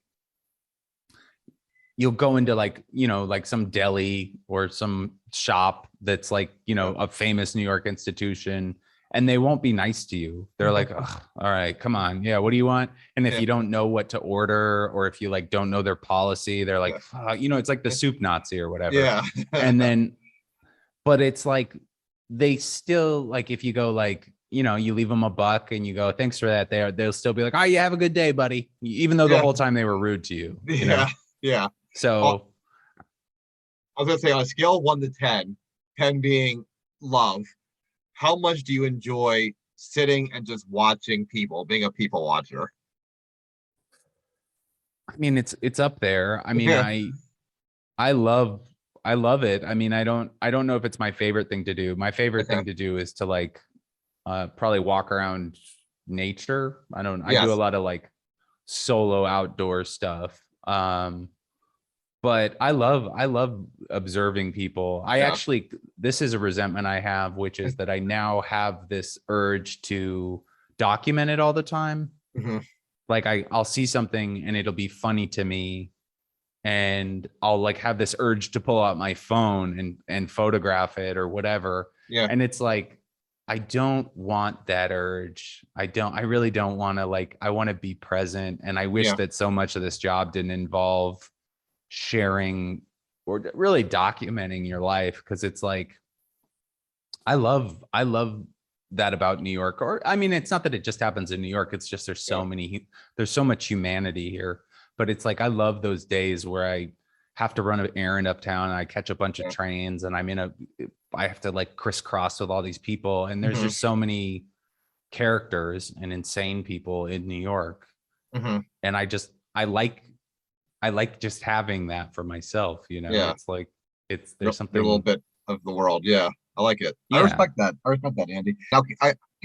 you'll go into like, like some deli or some shop that's like, yeah, a famous New York institution. and they won't be nice to you. They're like, "Ugh, all right, come on. Yeah. What do you want?" And if Yeah. you don't know what to order, or if you like don't know their policy, they're like, you know, it's like the soup Nazi or whatever. Yeah. And then, but it's like, they still like, if you go like, you know, you leave them $1 and you go, "Thanks for that," they'll still be like, "Oh, you have a good day, buddy." Even though the Yeah. whole time they were rude to you, you know? Yeah. Yeah. So I was gonna say on a scale of 1 to 10, 10 being love, how much do you enjoy sitting and just watching people, being a people watcher? I mean, it's up there. I mean, Yeah. I love I love it. I mean, I don't know if it's my favorite thing to do. My favorite Okay. thing to do is to like probably walk around nature. I do a Yes. lot of like solo outdoor stuff. But I love observing people. I Yeah. actually, this is a resentment I have, which is that I now have this urge to document it all the time. Hmm. Like I'll see something and it'll be funny to me, and I'll like have this urge to pull out my phone and photograph it or whatever. Yeah. And it's like, I don't want that urge. I really don't want to, like, I want to be present. And I wish Yeah. that so much of this job didn't involve sharing or really documenting your life. Cause it's like, I love that about New York. Or I mean, it's not that it just happens in New York. It's just Yeah. there's so much humanity here. But it's like I love those days where I have to run an errand uptown and I catch a bunch of Yeah. trains and I have to like crisscross with all these people. And there's Hmm. just so many characters and insane people in New York. Hmm. And I like just having that for myself, you know. Yeah. It's like You're there's a little something. bit of the world. Yeah. I like it. I Yeah. respect that. I respect that, Andy. Now, can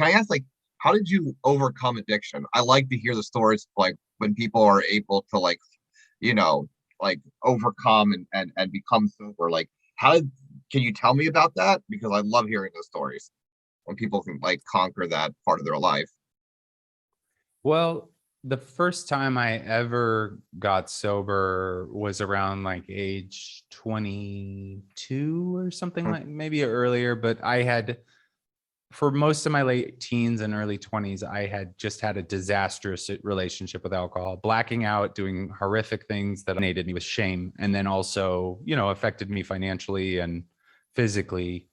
I ask, like, how did you overcome addiction? I like to hear the stories, like when people are able to, like, you know, like overcome and become sober. Like, can you tell me about that? Because I love hearing those stories when people can like conquer that part of their life. Well, the first time I ever got sober was around like age 22 or something, Mhm. like maybe earlier, but I had, for most of my late teens and early 20s, I had just had a disastrous relationship with alcohol, blacking out, doing horrific things that dominated me with shame, and then also, you know, affected me financially and physically,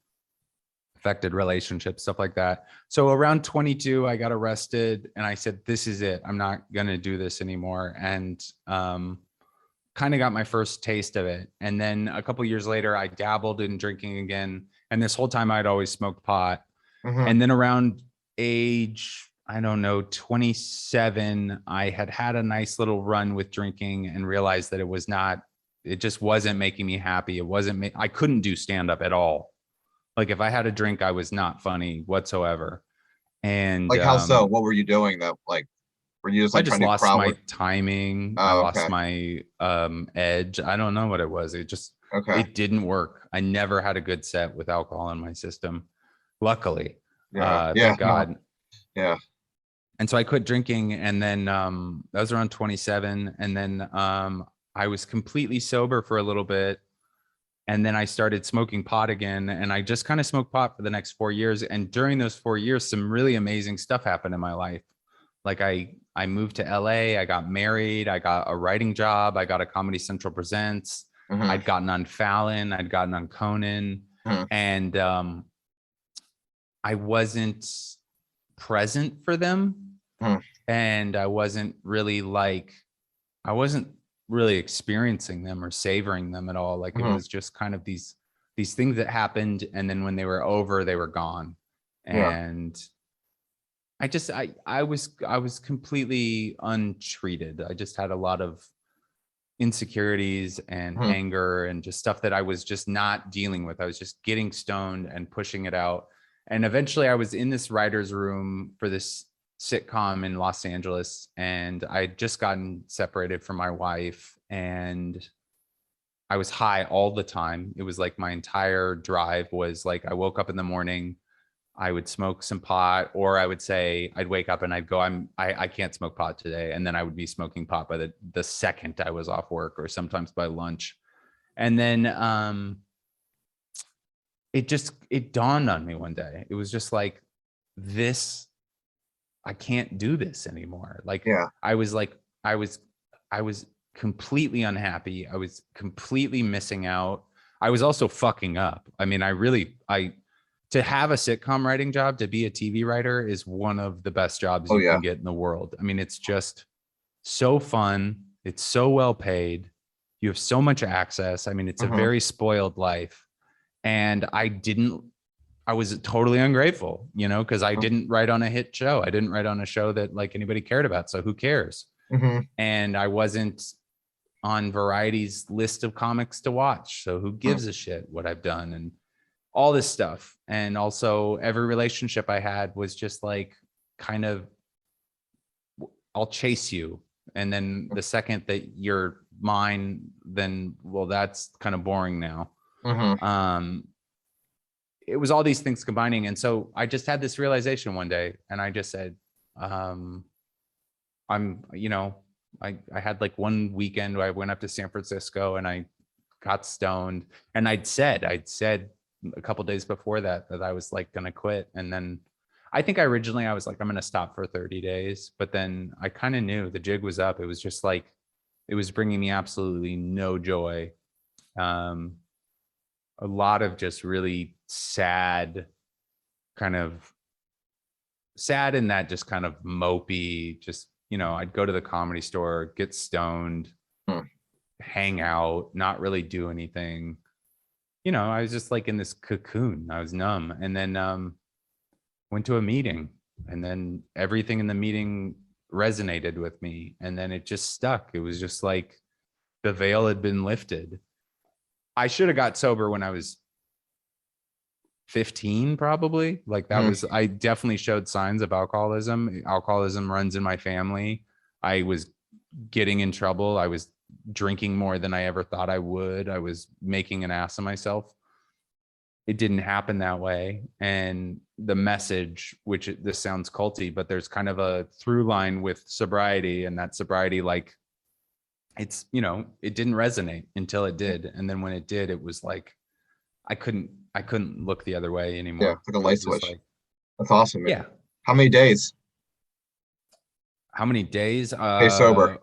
affected relationships, stuff like that. So around 22, I got arrested and I said, "This is it. I'm not going to do this anymore." And kind of got my first taste of it. And then a couple years later, I dabbled in drinking again. And this whole time I'd always smoked pot. Mhm. And then around age, I don't know, 27, I had a nice little run with drinking and realized that it just wasn't making me happy. I couldn't do stand up at all. Like if I had a drink, I was not funny whatsoever. And Like, how so? What were you doing that, like, were you just I like just trying to lost crowd my work? timing. I Oh, lost okay. my edge. I don't know what it was. Okay. It didn't work. I never had a good set with alcohol in my system. Luckily. Yeah. Yeah. Thank No. God. Yeah. And so I quit drinking, and then that was around 27. And then I was completely sober for a little bit. And then I started smoking pot again, and I just kind of smoked pot for the next 4 years. And during those 4 years, some really amazing stuff happened in my life. Like I moved to LA, I got married, I got a writing job, I got a Comedy Central Presents, Hmm. I'd gotten on Fallon, I'd gotten on Conan, Hmm. and I wasn't present for them, Hmm. and I wasn't really experiencing them or savoring them at all. Like it Hmm. was just kind of these things that happened, and then when they were over, they were gone. Yeah. And I was completely untreated. I just had a lot of insecurities and Hmm. anger and just stuff that I was just not dealing with. I was just getting stoned and pushing it out. And eventually I was in this writer's room for this sitcom in Los Angeles, and I'd just gotten separated from my wife, and I was high all the time. It was like my entire drive was like I woke up in the morning, I would smoke some pot, or I would say I'd wake up and I'd go, I can't smoke pot today. And then I would be smoking pot by the second I was off work, or sometimes by lunch. And then it dawned on me one day. It was just like, I can't do this anymore. Like, Yeah. I was completely unhappy. I was completely missing out. I was also fucking up. I mean, to have a sitcom writing job, to be a TV writer is one of the best jobs Oh you yeah. can get in the world. I mean, it's just so fun. It's so well paid. You have so much access. I mean, it's a very spoiled life. And I was totally ungrateful, you know, because I didn't write on a hit show. I didn't write on a show that like anybody cared about. So who cares? And I wasn't on Variety's list of comics to watch. So who gives a shit what I've done and all this stuff. And also every relationship I had was just like kind of, I'll chase you. And then the second that you're mine, then, well, that's kind of boring now. It was all these things combining. And so I just had this realization one day and I just said, I had like one weekend where I went up to San Francisco and I got stoned, and I'd said a couple days before that I was like going to quit. And then I think originally I was like, I'm going to stop for 30 days, but then I kind of knew the jig was up. It was just like, it was bringing me absolutely no joy. A lot of just really sad in that just kind of mopey, just, you know, I'd go to the Comedy Store, get stoned, hang out, not really do anything. You know, I was just like in this cocoon. I was numb. And then went to a meeting, and then everything in the meeting resonated with me. And then it just stuck. It was just like the veil had been lifted. I should have got sober when I was 15, probably. Like that was, I definitely showed signs of alcoholism. Alcoholism runs in my family. I was getting in trouble. I was drinking more than I ever thought I would. I was making an ass of myself. It didn't happen that way. And the message, this sounds culty, but there's kind of a through line with sobriety, and that sobriety, like, it's, you know, it didn't resonate until it did. And then when it did, it was like, I couldn't look the other way anymore. Yeah, like a light switch. Like, that's awesome, man. Yeah. How many days? How many days? Stay sober.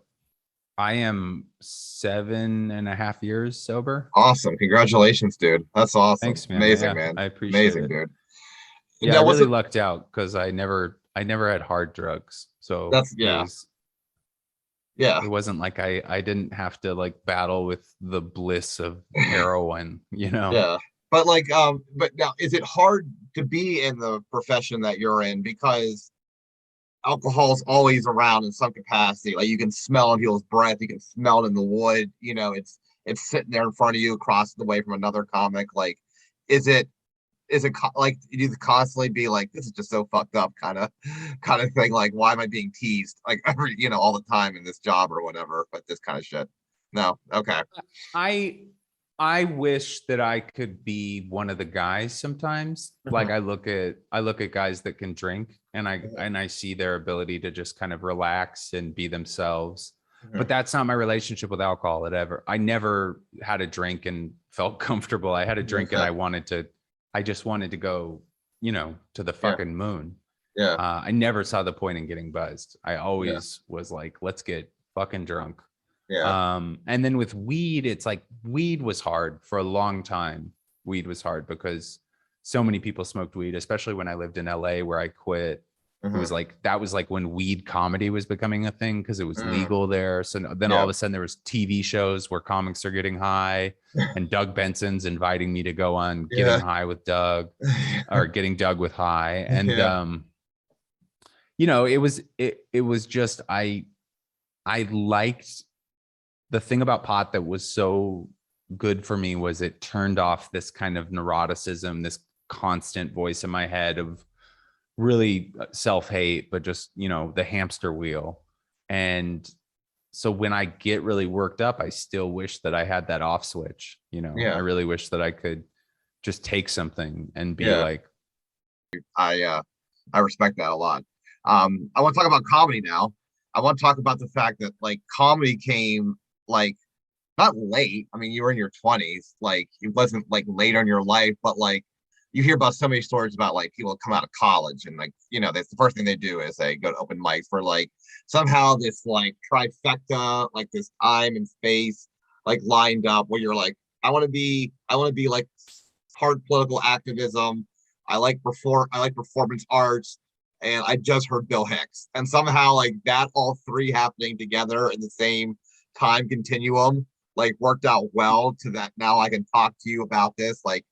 I am 7.5 years sober. Awesome. Congratulations, dude. That's awesome. Thanks, man. Amazing, Yeah, man. I appreciate Amazing, it. dude. Yeah, I really lucked out because I never had hard drugs. So that's, yeah. It wasn't like I didn't have to like battle with the bliss of heroin, you know? Yeah. But like, but now, is it hard to be in the profession that you're in, because alcohol's always around in some capacity? Like, you can smell in people's breath, you can smell it in the wood, you know, it's sitting there in front of you across the way from another comic. Like, is it like you constantly be like, this is just so fucked up kind of thing? Like, why am I being teased like every, you know, all the time in this job or whatever, but this kind of shit? No. Okay. I wish that I could be one of the guys sometimes. Like, I look at guys that can drink, and I see their ability to just kind of relax and be themselves. But that's not my relationship with alcohol. I never had a drink and felt comfortable. I had a drink and I just wanted to go, you know, to the fucking moon. Yeah. I never saw the point in getting buzzed. I always was like, let's get fucking drunk. Yeah. And then with weed, it's like, weed was hard for a long time. Weed was hard because so many people smoked weed, especially when I lived in LA, where I quit. It was like, that was like when weed comedy was becoming a thing because it was legal there. So then all of a sudden there was TV shows where comics are getting high, and Doug Benson's inviting me to go on Getting High with Doug, or Getting Doug with High. And, you know, it was just, I liked, the thing about pot that was so good for me was it turned off this kind of neuroticism, this constant voice in my head of really self-hate, but just, you know, the hamster wheel. And so when I get really worked up, I still wish that I had that off switch, you know. I really wish that I could just take something and be like, I respect that a lot. I want to talk about comedy now. I want to talk about the fact that like comedy came like not late. I mean, you were in your 20s, like it wasn't like later in your life, but like you hear about so many stories about like people come out of college and like, that's the first thing they do is they go to open mics for like somehow this like trifecta, like this time and space like lined up where you're like, I want to be like hard political activism. I like performance arts, and I just heard Bill Hicks, and somehow like that, all three happening together in the same time continuum, like worked out well to that. Now I can talk to you about this, like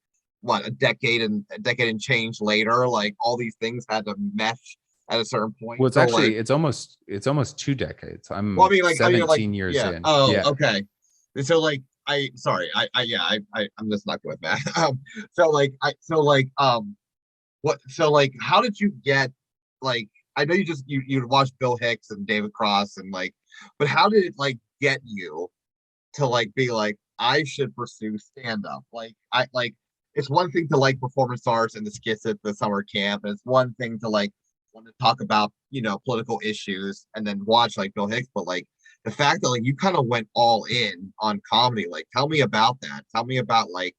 what a decade and change later, like all these things had to mesh at a certain point. Well, it's So actually like, it's almost 2 decades. well, I'm I mean, like, 17 years yeah. in. Oh, Yeah. okay. So like, sorry, yeah, I'm just not good with that. So like, so like, how did you get, like, I know you watched Bill Hicks and David Cross and like, but how did it like get you to like be like, I should pursue stand up? Like, it's one thing to like performance arts and the skits at the summer camp, and it's one thing to like want to talk about, political issues and then watch like Bill Hicks, but like the fact that like you kind of went all in on comedy, like tell me about that. Tell me about like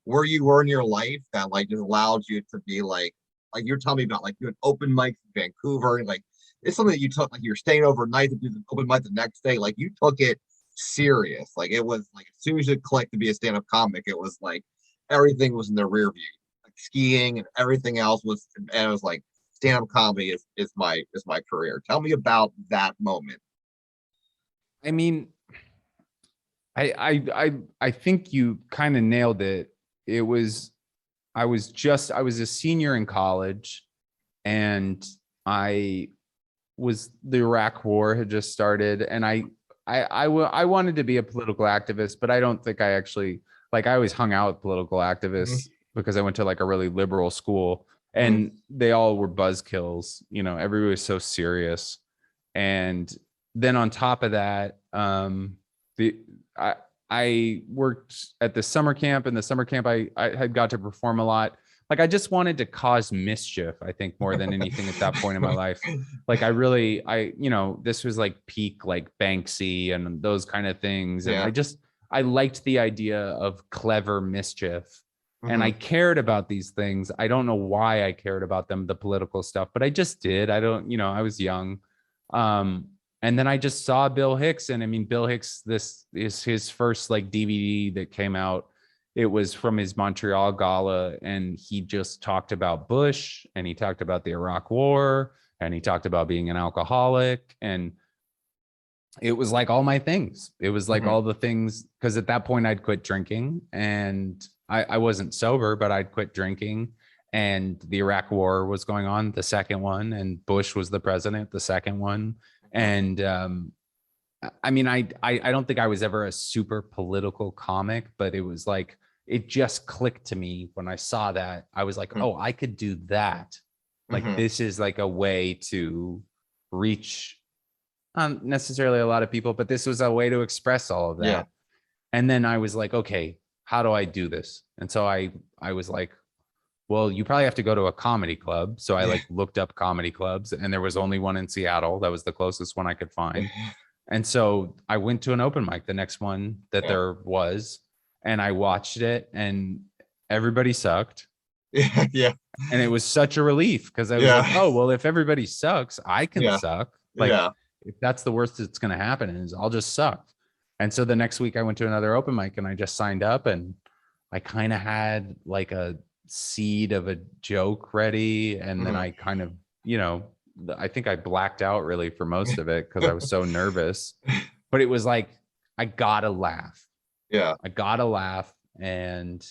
where you were in your life that like just allowed you to be like you're telling me about like doing open mics in Vancouver, and like it's something that you took, like you're staying overnight to do the open mic the next day, like you took it serious. Like it was like as soon as it clicked to be a stand-up comic, it was like everything was in the rear view, like skiing and everything else was, and it was like stand-up comedy is my career. Tell me about that moment. I mean, I think you kind of nailed it. It was I was a senior in college, and the Iraq War had just started, and I wanted to be a political activist, but I don't think I actually, like, I always hung out with political activists because I went to like a really liberal school, and they all were buzzkills. Everybody was so serious. And then on top of that, the I worked at the summer camp, and the summer camp I had got to perform a lot. Like, I just wanted to cause mischief, I think, more than anything at that point in my life. Like, this was like peak like Banksy and those kind of things. And Yeah. I liked the idea of clever mischief. And I cared about these things. I don't know why I cared about them, the political stuff, but I just did. I was young. And then I just saw Bill Hicks, and I mean, Bill Hicks, this is his first like DVD that came out. It was from his Montreal gala, and he just talked about Bush, and he talked about the Iraq War, and he talked about being an alcoholic, and it was like all my things. It was like all the things, because at that point I'd quit drinking, and I wasn't sober, but I'd quit drinking, and the Iraq War was going on, the second one, and Bush was the president, the second one. And I mean, I don't think I was ever a super political comic, but it was like, it just clicked to me when I saw that. I was like, oh, I could do that. Like, this is like a way to reach not necessarily a lot of people, but this was a way to express all of that. Yeah. And then I was like, okay, how do I do this? And so I was like, well, you probably have to go to a comedy club. So I like looked up comedy clubs, and there was only one in Seattle. That was the closest one I could find. And so I went to an open mic, the next one that there was, and I watched it, and everybody sucked. Yeah. And it was such a relief, because I was like, oh, well, if everybody sucks, I can suck. Like, if that's the worst that's going to happen, is I'll just suck. And so the next week I went to another open mic, and I just signed up, and I kind of had like a seed of a joke ready. And then I kind of, I think I blacked out really for most of it, because I was so nervous. But it was like, I gotta laugh. I gotta laugh. And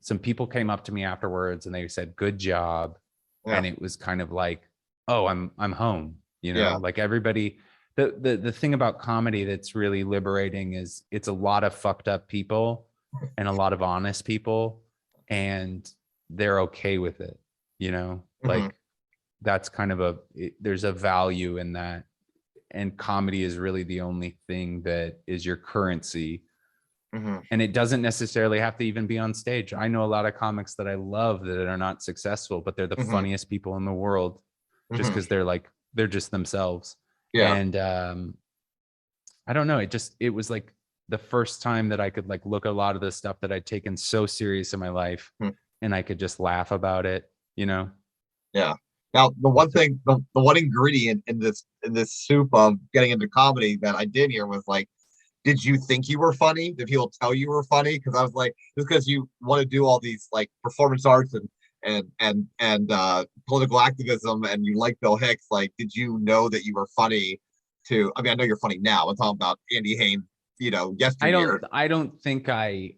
some people came up to me afterwards, and they said, good job. And it was kind of like, oh, I'm home. Like, everybody, the thing about comedy that's really liberating is it's a lot of fucked up people and a lot of honest people, and they're okay with it. Like, that's kind of there's a value in that. And comedy is really the only thing that is your currency. And it doesn't necessarily have to even be on stage. I know a lot of comics that I love that are not successful, but they're the funniest people in the world, just because they're just themselves. And I don't know, it was like the first time that I could like look at a lot of the stuff that I'd taken so serious in my life and I could just laugh about it, you know? Yeah. Now, the one thing, the one ingredient in this soup of getting into comedy that I did hear was like, did you think you were funny? Did people tell you were funny? Because I was like, just because you want to do all these like performance arts and political activism, and you like Bill Hicks, like, did you know that you were funny? I mean, I know you're funny now. I'm talking about Andy Haynes, yesteryear. I don't think I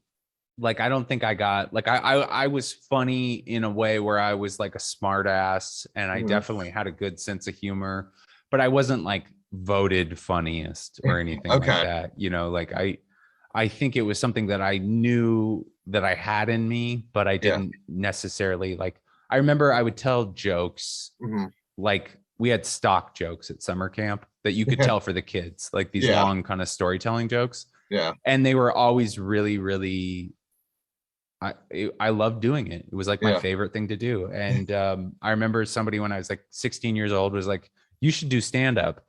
got like I was funny in a way where I was like a smart ass, and I definitely had a good sense of humor, but I wasn't like voted funniest or anything like Okay. that. You know, like I think it was something that I knew that I had in me, but I Yeah. didn't necessarily like. I remember I would tell jokes Mhm. like we had stock jokes at summer camp that you could tell for the kids, like these Yeah. long kind of storytelling jokes. Yeah. And they were always really, really I loved doing it. It was like my Yeah. favorite thing to do. And I remember somebody when I was like 16 years old was like, "You should do stand up."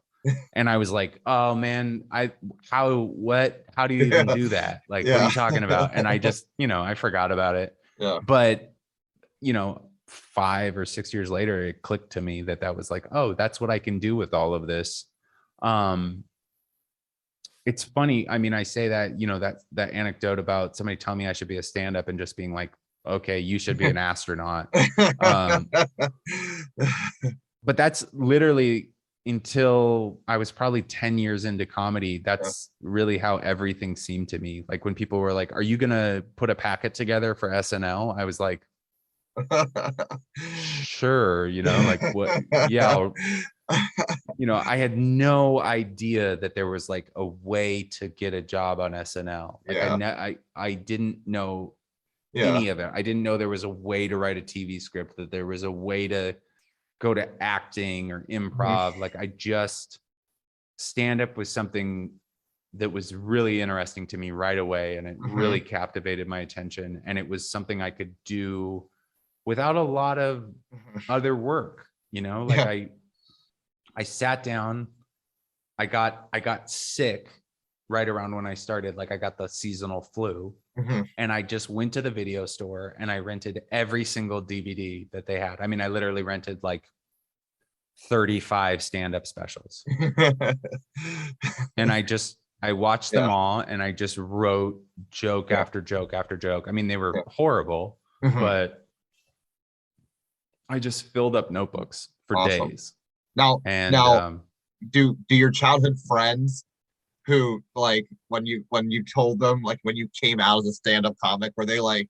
And I was like, "Oh man, how do you even do that? Like, what are Yeah. you talking about?" And I just, I forgot about it. Yeah. But 5 or 6 years later, it clicked to me that was like, oh, that's what I can do with all of this. It's funny. I mean, I say that, that anecdote about somebody telling me I should be a stand-up and just being like, okay, you should be an astronaut. But that's literally until I was probably 10 years into comedy. That's really how everything seemed to me. Like when people were like, are you going to put a packet together for SNL? I was like, sure, like what? Yeah. I had no idea that there was like a way to get a job on SNL. Like I didn't know any of it. I didn't know there was a way to write a TV script, that there was a way to go to acting or improv. Like stand up was something that was really interesting to me right away. And it really captivated my attention. And it was something I could do without a lot of other work, like I sat down, I got sick right around when I started. Like I got the seasonal flu, and I just went to the video store and I rented every single DVD that they had. I mean, I literally rented like 35 stand-up specials. And I watched them all, and I just wrote joke after joke after joke. I mean, they were horrible, but I just filled up notebooks for days. Now, do your childhood friends who, like, when you told them, like, when you came out as a stand-up comic, were they like,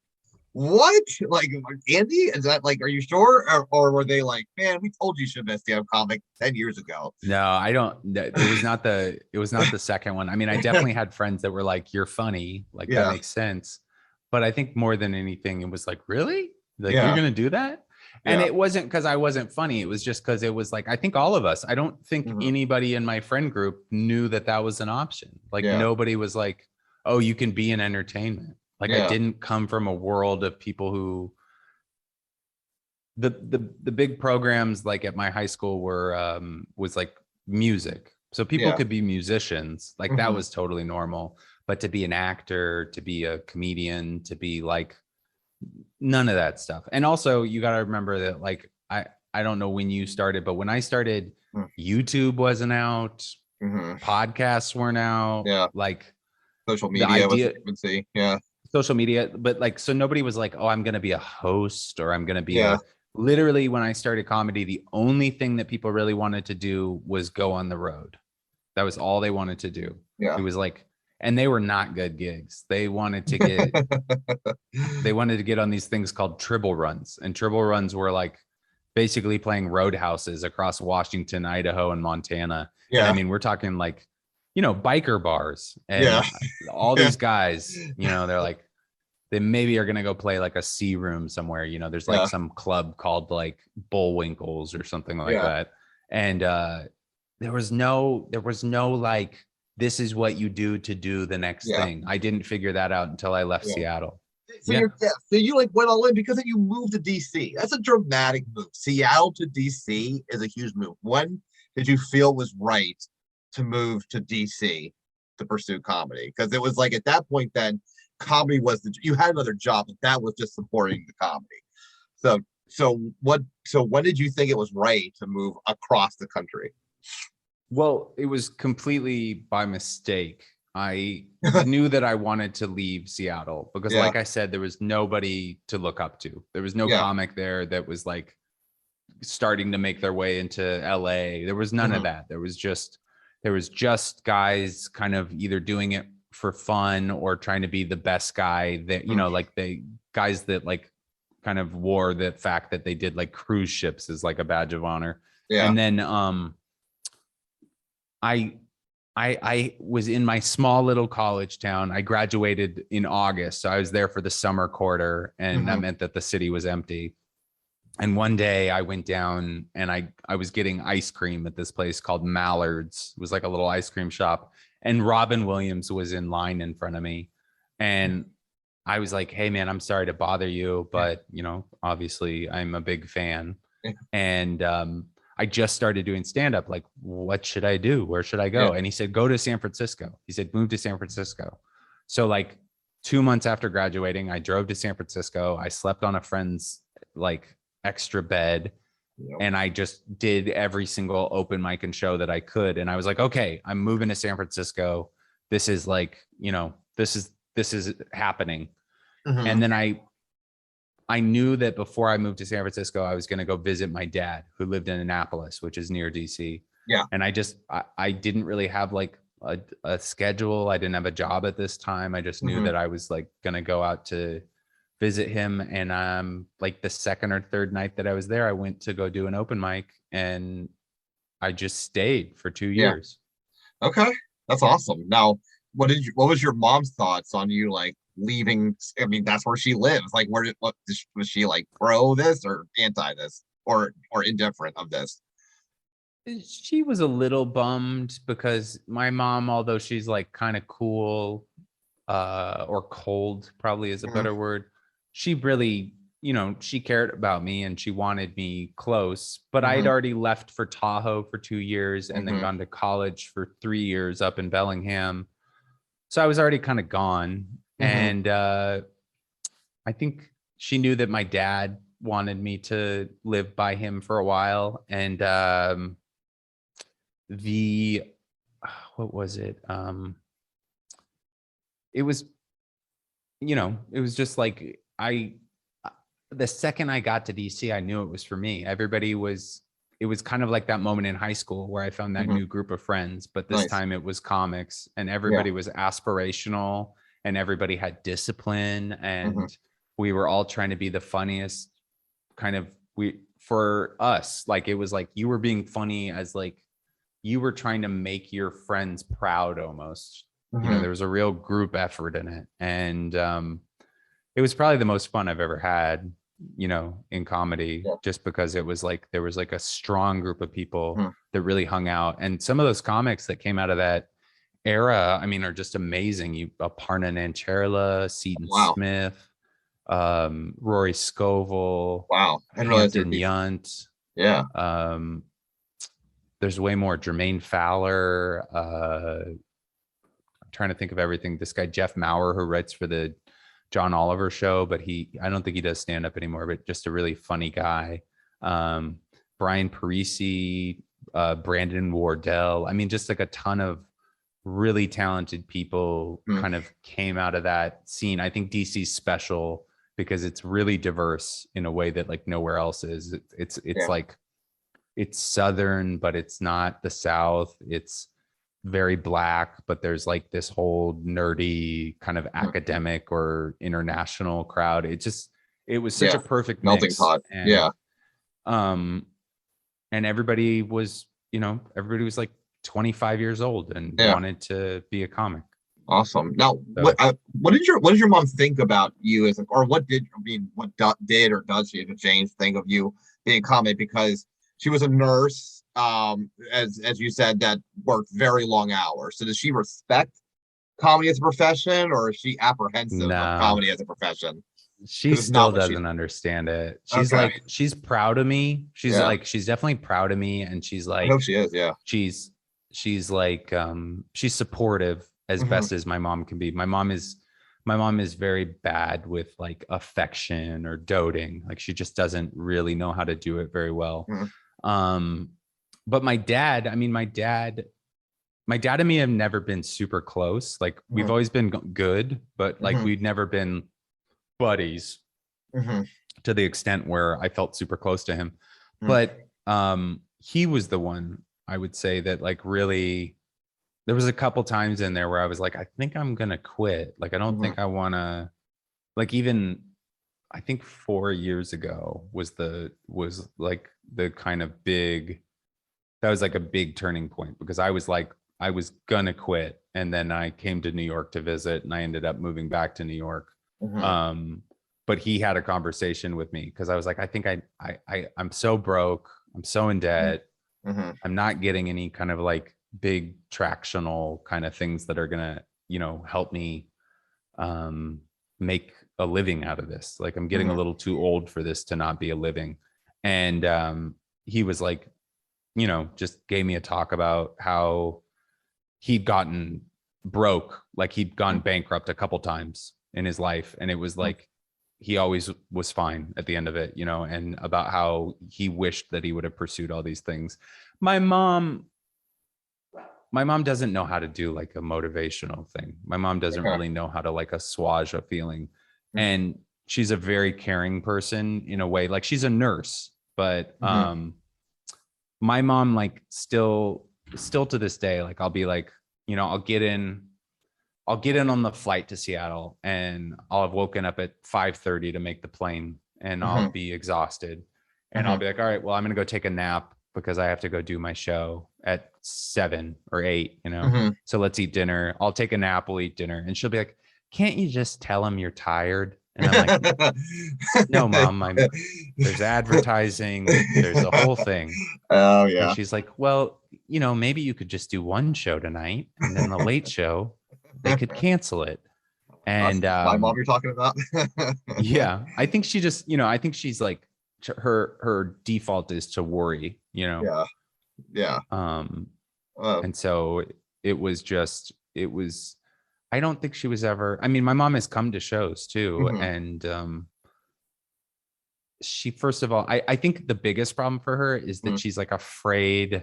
what? Like, Andy? Is that like, are you sure? Or were they like, man, we told you should be a stand-up comic 10 years ago? No, I don't. It was not the second one. I mean, I definitely had friends that were like, you're funny. Like that makes sense. But I think more than anything, it was like, really? Like, you're going to do that? And it wasn't because I wasn't funny. It was just because it was like, I think all of us, I don't think anybody in my friend group knew that was an option. Like nobody was like, oh, you can be in entertainment. Like I didn't come from a world of people who the big programs like at my high school was like music. So people could be musicians. Like that was totally normal. But to be an actor, to be a comedian, to be like, none of that stuff. And also you got to remember that like I don't know when you started, but when I started, YouTube wasn't out, podcasts weren't out, like social media was infancy. Social media, but like, so nobody was like, oh, I'm gonna be a host, or I'm gonna be literally when I started comedy, the only thing that people really wanted to do was go on the road. That was all they wanted to do. It was like, and they were not good gigs. They wanted to get on these things called tribble runs. And tribble runs were like basically playing roadhouses across Washington, Idaho, and Montana. And I mean, we're talking like, biker bars and all these guys, they're like, they maybe are going to go play like a sea room somewhere. There's like some club called like Bullwinkles or something like that. And there was no like, this is what you do to do the next thing. I didn't figure that out until I left Seattle. So you like went all in because then you moved to DC. That's a dramatic move. Seattle to DC is a huge move. When did you feel was right to move to DC to pursue comedy? Because it was like at that point then comedy was you had another job, but that was just supporting the comedy. So when did you think it was right to move across the country? Well, it was completely by mistake. I knew that I wanted to leave Seattle because, Yeah. like I said, there was nobody to look up to. There was no Yeah. comic there that was like starting to make their way into LA. There was none of that. There was just guys kind of either doing it for fun or trying to be the best guy that, you know, like the guys that like kind of wore the fact that they did like cruise ships as like a badge of honor. Yeah. And then I was in my small little college town. I graduated in August, so I was there for the summer quarter, and that meant that the city was empty. And one day I went down and I was getting ice cream at this place called Mallard's. It was like a little ice cream shop. And Robin Williams was in line in front of me. And I was like, hey man, I'm sorry to bother you, but you know, obviously I'm a big fan. And I just started doing stand-up. Like, what should I do? Where should I go? And he said, go to San Francisco. He said, move to San Francisco. So like 2 months after graduating, I drove to San Francisco. I slept on a friend's like extra bed. And I just did every single open mic and show that I could. And I was like, okay, I'm moving to San Francisco. This is like, you know, this is happening. And then I knew that before I moved to San Francisco, I was going to go visit my dad who lived in Annapolis, which is near DC. Yeah. And I didn't really have like a schedule. I didn't have a job at this time. I just knew that I was like going to go out to visit him. And like the second or third night that I was there, I went to go do an open mic and I just stayed for 2 years. Okay. That's awesome. Now, what was your mom's thoughts on you like leaving? I mean, that's where she lives. Like, was she like pro this or anti this or indifferent of this? She was a little bummed because my mom, although she's like kind of cool, or cold probably is a better word, she really, you know, she cared about me and she wanted me close, but I'd already left for Tahoe for 2 years and then gone to college for 3 years up in Bellingham. So I was already kind of gone. And I think she knew that my dad wanted me to live by him for a while. And what was it? It was, you know, it was just like, the second I got to DC, I knew it was for me. It was kind of like that moment in high school where I found that new group of friends, but this time it was comics and everybody was aspirational and everybody had discipline and we were all trying to be the funniest kind of for us. Like, it was like you were being funny as like you were trying to make your friends proud almost. You know, there was a real group effort in it. And it was probably the most fun I've ever had, you know, in comedy, just because it was like there was like a strong group of people that really hung out. And some of those comics that came out of that era, I mean, are just amazing. Aparna Nancherla, Seton Smith, Rory Scovel, Hampton Yount. Yeah. There's way more. Jermaine Fowler. I'm trying to think of everything. This guy, Jeff Maurer, who writes for the John Oliver show, but I don't think he does stand up anymore, but just a really funny guy. Brian Parisi, Brandon Wardell. I mean, just like a ton of really talented people kind of came out of that scene. I think DC's special because it's really diverse in a way that like nowhere else is. It's like, it's Southern, but it's not the South. It's very Black, but there's like this whole nerdy kind of academic or international crowd. It was such a perfect melting mix. pot. And everybody was, you know, everybody was like 25 years old and wanted to be a comic. Awesome. Now, what did your mom think about you as or what did or does she, to change, think of you being a comic? Because she was a nurse, as you said, that worked very long hours. So does she respect comedy as a profession, or is she apprehensive of comedy as a profession? She still doesn't understand it. She's like, she's proud of me. She's like, she's definitely proud of me. And she's like, I hope she is. Yeah. She's like, she's supportive as best as my mom can be. My mom is my mom is very bad with like affection or doting. Like she just doesn't really know how to do it very well. But my dad, I mean, my dad and me have never been super close. Like we've always been good, but like we'd never been buddies to the extent where I felt super close to him. But he was the one, I would say, that like really, there was a couple times in there where I was like, I think I'm gonna quit. Like I don't think I wanna, like, even I think 4 years ago was like the kind of big, that was like a big turning point, because I was like, I was gonna quit, and then I came to New York to visit, and I ended up moving back to New York. But he had a conversation with me because I was like, I think I'm so broke, I'm so in debt, I'm not getting any kind of like big tractional kind of things that are gonna, you know, help me make a living out of this. Like I'm getting a little too old for this to not be a living. And he was like, you know, just gave me a talk about how he'd gotten broke, like he'd gone bankrupt a couple times in his life, and it was like he always was fine at the end of it, you know, and about how he wished that he would have pursued all these things. My mom doesn't know how to do like a motivational thing. My mom doesn't really know how to like assuage a feeling. And she's a very caring person in a way. Like she's a nurse, but my mom, like still to this day, like I'll be like, you know, I'll get in on the flight to Seattle, and I'll have woken up at 5:30 to make the plane, and I'll be exhausted, and I'll be like, all right, well, I'm gonna go take a nap because I have to go do my show at 7 or 8, you know. So let's eat dinner. I'll take a nap, we'll eat dinner. And she'll be like, can't you just tell him you're tired? And I'm like, no, Mom, there's advertising, there's a whole thing. Oh yeah. And she's like, well, you know, maybe you could just do one show tonight, and then the late show, they could cancel it. And my mom you're talking about. yeah, I think she just, you know, I think she's like, her default is to worry, you know. Yeah. And so it was, I don't think she was ever, I mean, my mom has come to shows too. And she, first of all, I think the biggest problem for her is that she's like afraid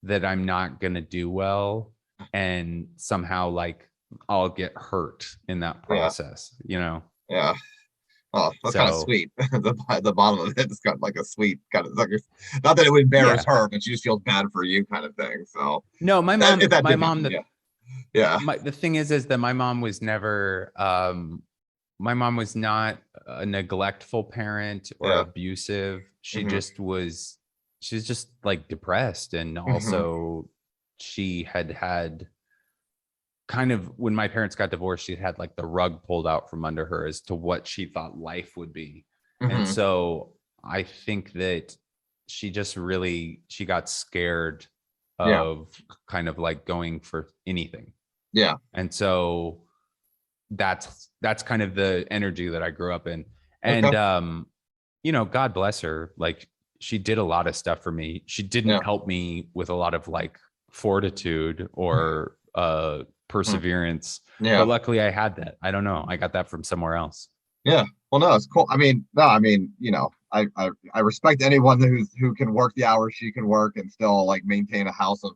that I'm not going to do well, and somehow like I'll get hurt in that process, you know? Yeah. Oh, that's kind of sweet. The bottom of it's got like a sweet kind of like, not that it would embarrass her, but she just feels bad for you kind of thing. So no, my mom, yeah. The thing is that my mom was never, my mom was not a neglectful parent or abusive. She just was, she was just like depressed. And also she had kind of, when my parents got divorced, she had like the rug pulled out from under her as to what she thought life would be. And so I think that she just really, she got scared of kind of like going for anything. Yeah. And so that's kind of the energy that I grew up in. And you know, God bless her, like she did a lot of stuff for me. She didn't help me with a lot of like fortitude or perseverance, but luckily I had that. I don't know, I got that from somewhere else. Yeah, well, no, it's cool. I mean, you know, I respect anyone who can work the hours she can work and still like maintain a house of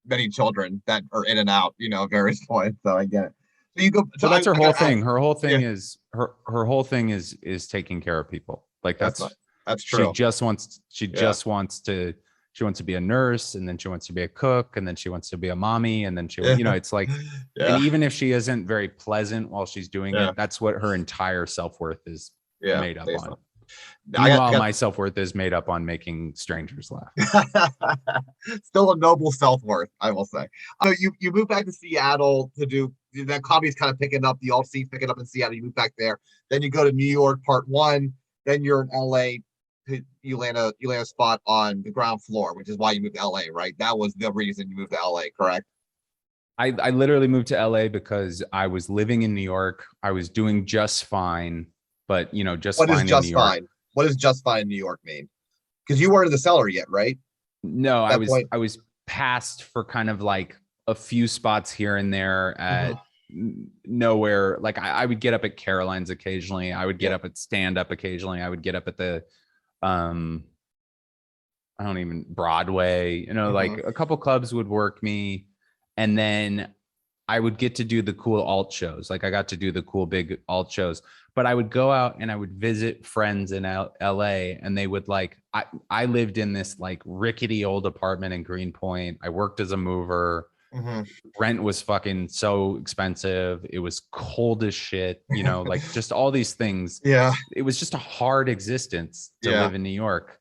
many children that are in and out, you know, at various points. So I get it. So you go. So that's her whole thing. Her whole thing is her whole thing is taking care of people. Like that's true. She just wants she wants to be a nurse, and then she wants to be a cook, and then she wants to be a mommy, and then she, you know, it's like, and even if she isn't very pleasant while she's doing it, that's what her entire self-worth is made up on. Meanwhile, my self-worth is made up on making strangers laugh. Still a noble self-worth, I will say. So you moved back to Seattle to do that. Comedy's kind of picking up, the alt scene picking up in Seattle. You move back there, then you go to New York, part 1. Then you're in LA. You land a spot on the ground floor, which is why you moved to LA, right? That was the reason you moved to LA, correct? I literally moved to LA because I was living in New York. I was doing just fine, but you know, just fine in New York. What does just fine in New York mean? Because you weren't in the cellar yet, right? No, I was passed for kind of like a few spots here and there at nowhere. Like I would get up at Caroline's occasionally. I would get up at stand up occasionally. I would get up at the I don't even Broadway, like a couple clubs would work me. And then I would get to do the cool alt shows. Like I got to do the cool big alt shows, but I would go out and I would visit friends in LA, and they would like, I lived in this like rickety old apartment in Greenpoint. I worked as a mover. Rent was fucking so expensive. It was cold as shit, like just all these things. Yeah. It was just a hard existence to Yeah. live in New York.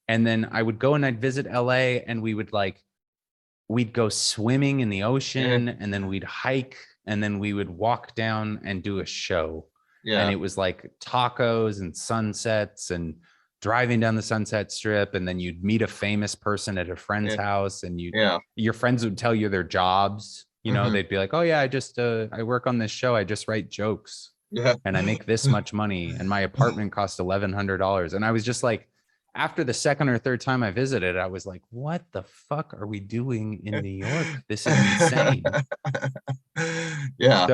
And then I would go and I'd visit LA, and we'd go swimming in the ocean, and then we'd hike, and then we would walk down and do a show. Yeah. And it was like tacos and sunsets and driving down the Sunset Strip. And then you'd meet a famous person at a friend's house, and your friends would tell you their jobs. They'd be like, oh yeah, I work on this show. I just write jokes and I make this much money. And my apartment cost $1,100. And I was just like, after the second or third time I visited, I was like, what the fuck are we doing in New York? This is insane. Yeah.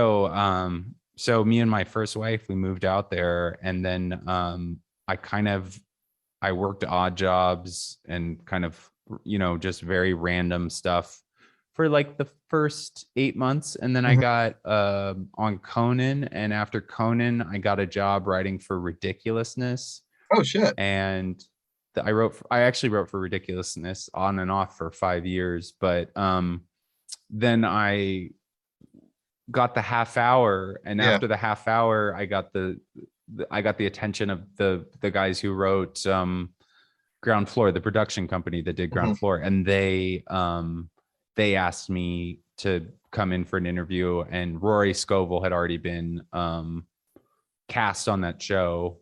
So me and my first wife, we moved out there, and then I worked odd jobs and kind of, just very random stuff for like the first 8 months. And then I got on Conan, and after Conan, I got a job writing for Ridiculousness. Oh shit. And I actually wrote for Ridiculousness on and off for 5 years, but then I got the half hour, and after the half hour, I got the attention of the guys who wrote Ground Floor, the production company that did Ground Floor, and they asked me to come in for an interview, and Rory Scovel had already been cast on that show,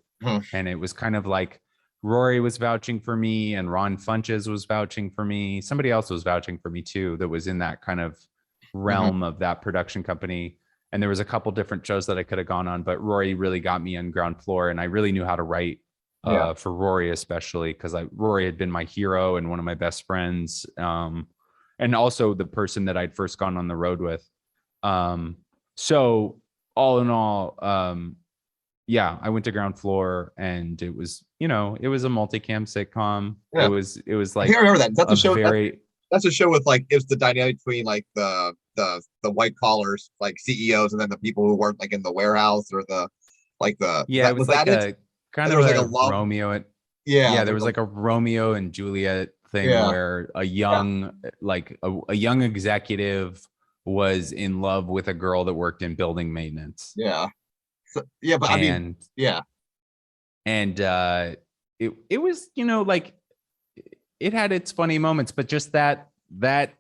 and it was kind of like Rory was vouching for me, and Ron Funches was vouching for me. Somebody else was vouching for me too, that was in that kind of realm of that production company. And there was a couple different shows that I could have gone on, but Rory really got me on Ground Floor, and I really knew how to write for Rory, especially because Rory had been my hero and one of my best friends, and also the person that I'd first gone on the road with. So all in all, I went to Ground Floor, and it was, it was a multicam sitcom. Yeah. It was like, I remember that. That's a show. Very, that's a show with like, it's the dynamic between like the white collars, like CEOs, and then the people who work like in the warehouse or it was like a kind of like a Romeo and there was like a Romeo and Juliet thing where a young a young executive was in love with a girl that worked in building maintenance. But it was, like, it had its funny moments, but just that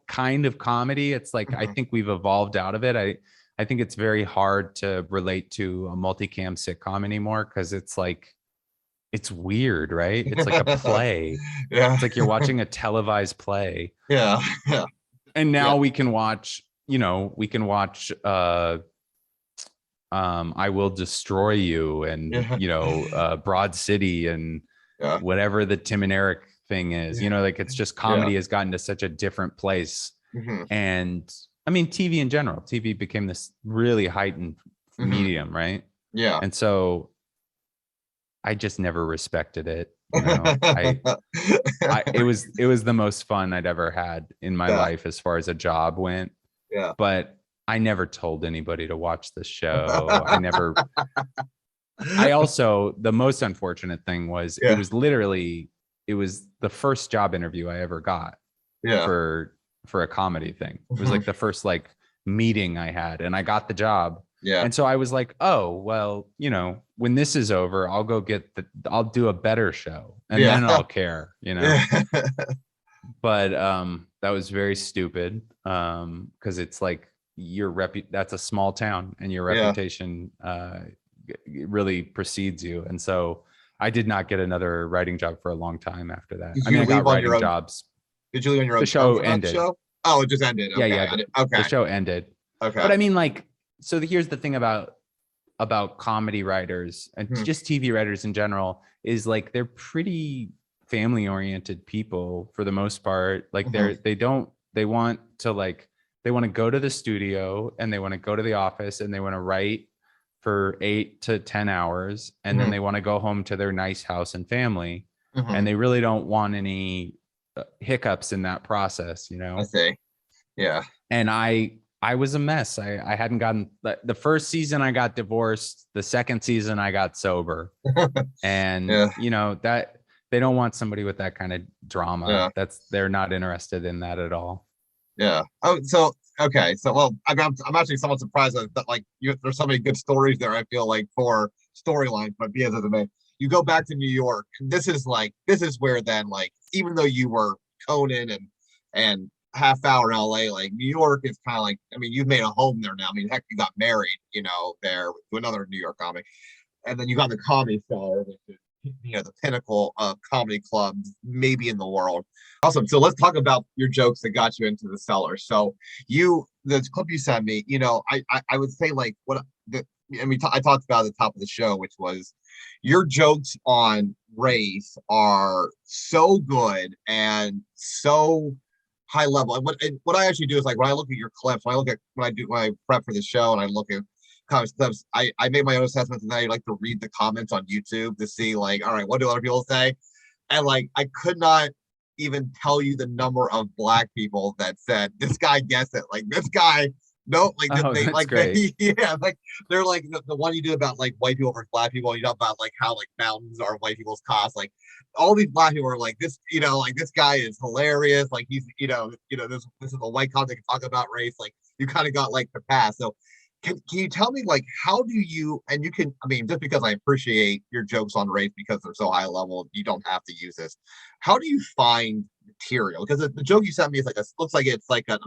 kind of comedy, it's like, I think we've evolved out of it. I think it's very hard to relate to a multicam sitcom anymore, because it's like, it's weird, right? It's like a play. It's like you're watching a televised play. And now we can watch, I Will Destroy You, and Broad City, and whatever the Tim and Eric thing is, like, it's just comedy has gotten to such a different place. And I mean, TV in general, TV became this really heightened medium, right? And so I just never respected it. It was the most fun I'd ever had in my life as far as a job went. But I never told anybody to watch the show. I also, the most unfortunate thing was, it was the first job interview I ever got for a comedy thing. It was like the first like meeting I had, and I got the job. And so I was like, oh, well, when this is over, I'll go I'll do a better show, and then I'll care, But that was very stupid, because it's like that's a small town, and your reputation really precedes you. And so I did not get another writing job for a long time after that. I got writing jobs. Did you leave on your own? The show ended. Oh, it just ended. Okay. The show ended. Okay. But I mean, like, so here's the thing about comedy writers and just TV writers in general, is like, they're pretty family oriented people for the most part. Like they want to like They want to go to the studio and they want to go to the office and they want to write for 8 to 10 hours. And then they want to go home to their nice house and family. And they really don't want any hiccups in that process, you know? I see. Yeah. And I was a mess. I hadn't gotten the first season I got divorced. The second season I got sober. And Yeah. you know, that they don't want somebody with that kind of drama. Yeah. They're not interested in that at all. Yeah. Oh, so okay. So well, I'm actually somewhat surprised that like there's so many good stories there. I feel like for storylines, but be as it may, you go back to New York. This is where then like even though you were Conan and half hour LA, like New York is kind of like, I mean, you've made a home there now. I mean, heck, you got married, you know, there to another New York comic, and then you got the Comedy Cellar, which is the pinnacle of comedy clubs maybe in the world. Awesome. So let's talk about your jokes that got you into the cellar. So the clip you sent me, you know, I would say like I talked about at the top of the show, which was your jokes on race are so good and so high level. And what I actually do is like when I look at your clips, when I prep for the show and I look at comics clips, I made my own assessments, and then I like to read the comments on YouTube to see like, all right, what do other people say? And like I could not even tell you the number of Black people that said this guy gets it. Like this guy, no, like they that's like great. yeah, like they're like the one you do about like white people versus Black people. You know about like how like mountains are white people's cost. Like all these Black people are like this, you know, like this guy is hilarious. Like he's, you know, this is a white comic that can talk about race. Like you kind of got like the pass. So can you tell me like how do you, and you can, I mean, just because I appreciate your jokes on race because they're so high level, you don't have to use this. How do you find material? Because the joke you sent me is like looks like it's like an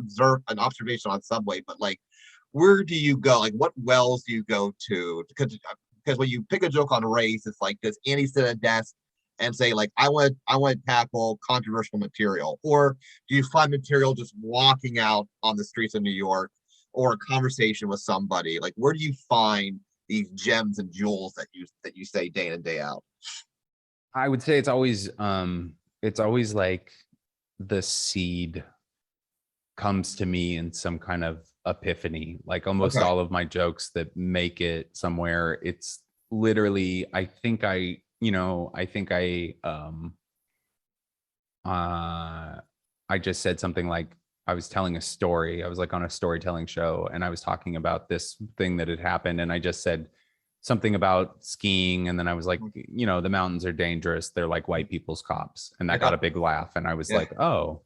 observation on Subway, but like where do you go? Like what wells do you go to? Because when you pick a joke on race, it's like, does Andy sit at a desk and say like I want to tackle controversial material, or do you find material just walking out on the streets of New York, or a conversation with somebody? Like where do you find these gems and jewels that you say day in and day out? I would say it's always like the seed comes to me in some kind of epiphany. Like almost Okay. all of my jokes that make it somewhere, it's literally I think I just said something like, I was telling a story. I was like on a storytelling show and I was talking about this thing that had happened. And I just said something about skiing. And then I was like, you know, the mountains are dangerous. They're like white people's cops. And that got a big laugh. And I was like, oh.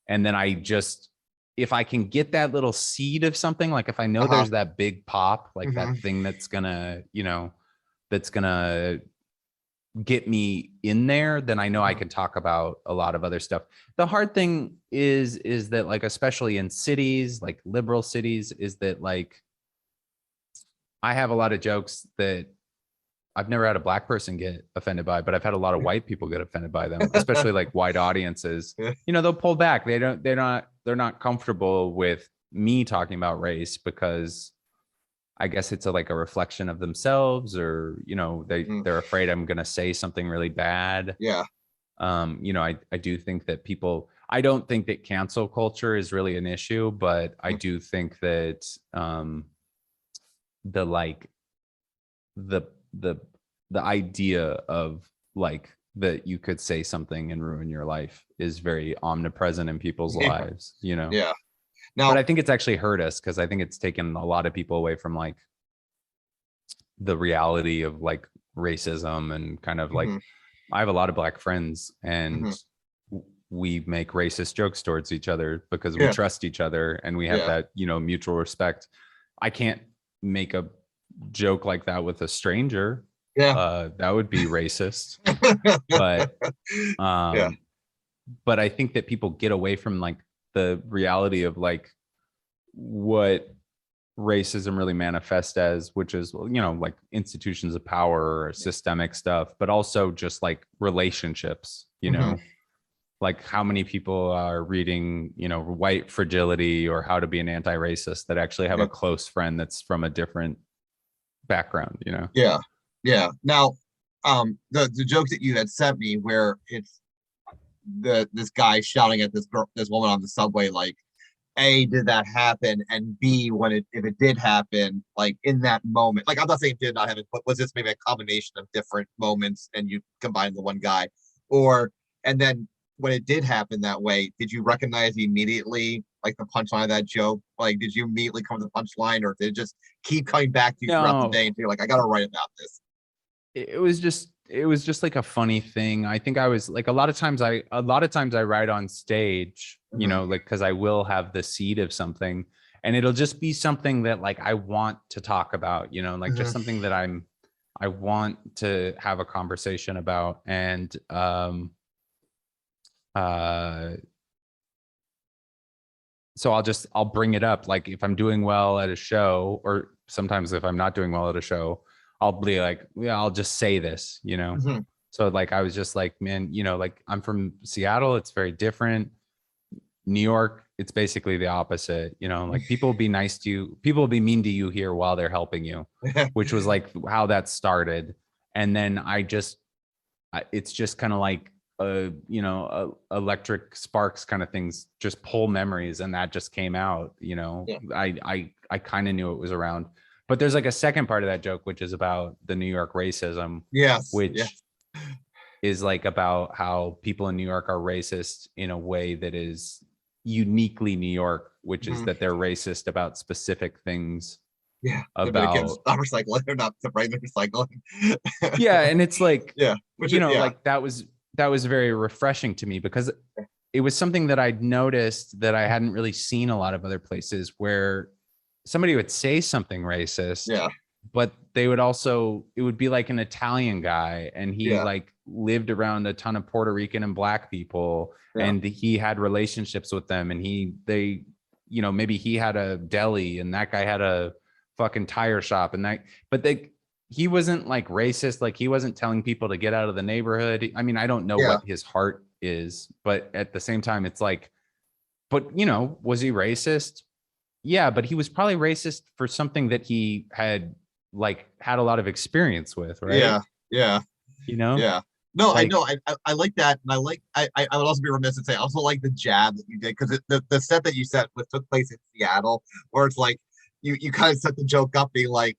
And then I just, if I can get that little seed of something, like if I know there's that big pop, like that thing that's gonna, you know, that's gonna get me in there, then I know I can talk about a lot of other stuff. The hard thing is that like, especially in cities, like liberal cities, is that like, I have a lot of jokes that I've never had a Black person get offended by, but I've had a lot of white people get offended by them, especially like white audiences. You know, they'll pull back. They're not comfortable with me talking about race because I guess it's like a reflection of themselves, or, you know, they're afraid I'm going to say something really bad. Yeah. You know, I do think that I don't think that cancel culture is really an issue, but I do think that the idea of like that you could say something and ruin your life is very omnipresent in people's lives, you know? Yeah. Now, but I think it's actually hurt us because I think it's taken a lot of people away from like the reality of like racism and kind of like, I have a lot of Black friends and we make racist jokes towards each other because we trust each other and we have that, you know, mutual respect. I can't make a joke like that with a stranger. That would be racist. But I think that people get away from like the reality of like what racism really manifests as, which is, you know, like institutions of power or systemic stuff, but also just like relationships, you know, like how many people are reading, you know, White Fragility or How to Be an Anti-Racist that actually have a close friend that's from a different background, you know? Yeah. Now, the joke that you had sent me where it's this guy shouting at this woman on the subway, like, A, did that happen? And B, if it did happen, like in that moment, like I'm not saying it did not happen, but was this maybe a combination of different moments and you combined the one guy? Or and then when it did happen that way, did you recognize immediately like the punchline of that joke? Like, did you immediately come to the punchline, or did it just keep coming back to you throughout the day No, and you're like, I gotta write about this? it was just like a funny thing. I think I was like a lot of times I write on stage, Mhm. like because I will have the seed of something, and it'll just be something that like I want to talk about, like just Mhm. something that I want to have a conversation about. And uh so I'll bring it up, like if I'm doing well at a show, or sometimes if I'm not doing well at a show, I'll be like, yeah, I'll just say this. Mhm. So like I was just like, man, like I'm from Seattle, it's very different. New York, it's basically the opposite. Like people will be nice to you, people will be mean to you here while they're helping you, which was like how that started. And then it's just kind of like electric sparks kind of things just pull memories, and that just came out. Yeah. I kind of knew it was around. But there's like a second part of that joke, which is about the New York racism, Yes. Yeah. which is like about how people in New York are racist in a way that is uniquely New York, which is Mhm. that they're racist about specific things. Yeah. But again, About not recycling. They're not separating the recycling. Yeah, and it's like, Yeah. Which is yeah. like that was very refreshing to me, because it was something that I'd noticed that I hadn't really seen a lot of other places, where somebody would say something racist, Yeah. but it would be like an Italian guy, and he Yeah. like lived around a ton of Puerto Rican and black people, Yeah. and he had relationships with them, and maybe he had a deli and that guy had a fucking tire shop, but he wasn't like racist. Like he wasn't telling people to get out of the neighborhood. I mean, I don't know Yeah. what his heart is, but at the same time, it's like, but was he racist? Yeah, but he was probably racist for something that he had a lot of experience with, Yeah. right? Yeah. You know, Yeah. No, I know. like I like that, and I would also be remiss to say I also like the jab that you did, because the set that you set with took place in Seattle, where it's like you kind of set the joke up being like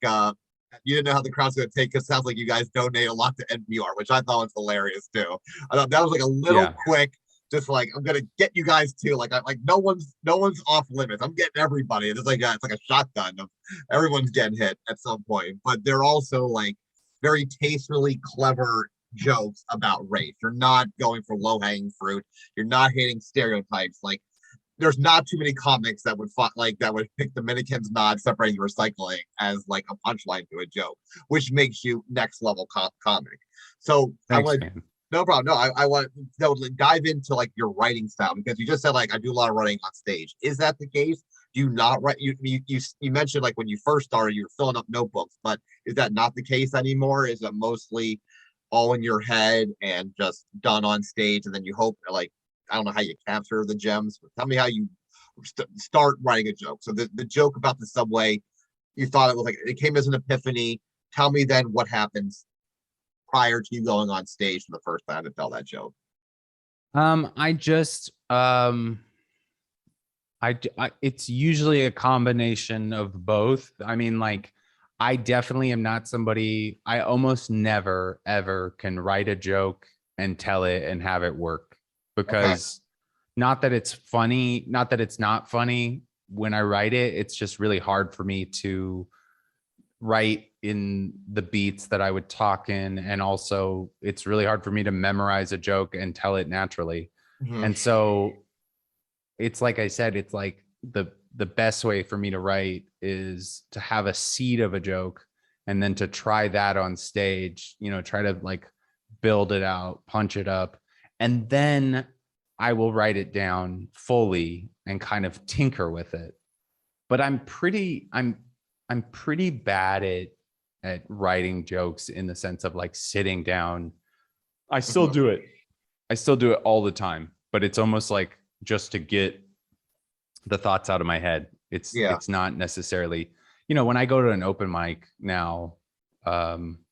you didn't know how the crowd's going to take, because it sounds like you guys donate a lot to NPR, which I thought was hilarious too. I thought that was like a little yeah, quick, just like I'm gonna get you guys too. Like no one's off limits. I'm getting everybody. It's like it's like a shotgun of everyone's getting hit at some point, but they're also like very tastefully clever jokes about race. You're not going for low hanging fruit. You're not hitting stereotypes. Like there's not too many comics that would pick Dominicans not separating recycling as like a punchline to a joke, which makes you next level comic. So I thanks, want man. no problem. No, I want to dive into like your writing style, because you just said like I do a lot of writing on stage. Is that the case? Do you not write? You mentioned like when you first started, you were filling up notebooks, but is that not the case anymore? Is it mostly all in your head and just done on stage, and then you hope like I don't know how you capture the gems, but tell me how you start writing a joke. So the joke about the subway, you thought it was like it came as an epiphany. Tell me then what happens prior to you going on stage for the first time to tell that joke. I just it's usually a combination of both. I mean, like, I definitely am not somebody, I almost never ever can write a joke and tell it and have it work, Okay. because not that it's funny, not that it's not funny when I write it, it's just really hard for me to write in the beats that I would talk in, and also it's really hard for me to memorize a joke and tell it naturally. Mhm. And so it's like I said, it's like the best way for me to write is to have a seed of a joke, and then to try that on stage, try to like build it out, punch it up, and then I will write it down fully and kind of tinker with it. But I'm pretty bad at writing jokes, in the sense of like sitting down. I still Mhm. do it. I still do it all the time, but it's almost like just to get the thoughts out of my head. It's Yeah. it's not necessarily, when I go to an open mic now, um,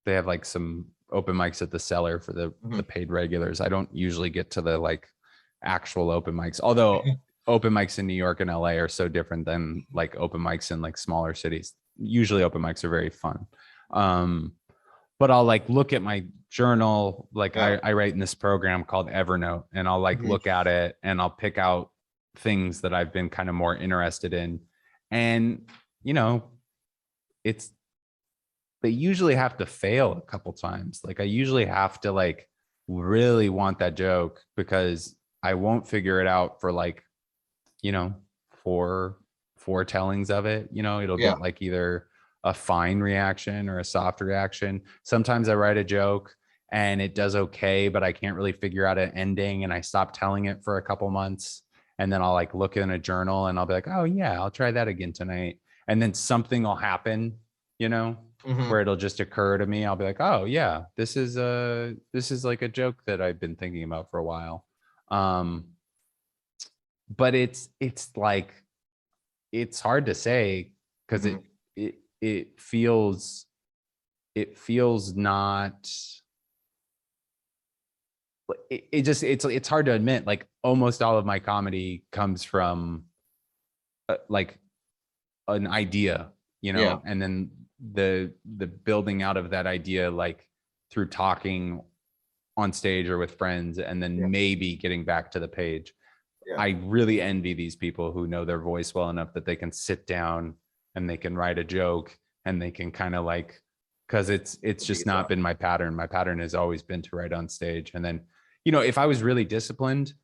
they have like some open mics at the Cellar for the Mhm. paid regulars. I don't usually get to the like actual open mics. Although open mics in New York and LA are so different than like open mics in like smaller cities. Usually open mics are very fun. But I'll like look at my journal, like I write in this program called Evernote, and I'll like look at it and I'll pick out things that I've been kind of more interested in. And, you know, they usually have to fail a couple times. Like I usually have to like really want that joke because I won't figure it out for like, you know, four tellings of it. You know, it'll get like either a fine reaction or a soft reaction. Sometimes I write a joke and it does okay, but I can't really figure out an ending and I stop telling it for a couple months. And then I'll like look in a journal and I'll be like, oh yeah, I'll try that again tonight. And then something will happen, you know, where it'll just occur to me. I'll be like, oh yeah, this is like a joke that I've been thinking about for a while. But it's like, it's hard to say because it feels not, it's hard to admit, like almost all of my comedy comes from like an idea, you know, and then the building out of that idea, like through talking on stage or with friends, and then maybe getting back to the page. I really envy these people who know their voice well enough that they can sit down and they can write a joke and they can kind of like, because it's just not been my pattern. My pattern has always been to write on stage. And then, you know, if I was really disciplined,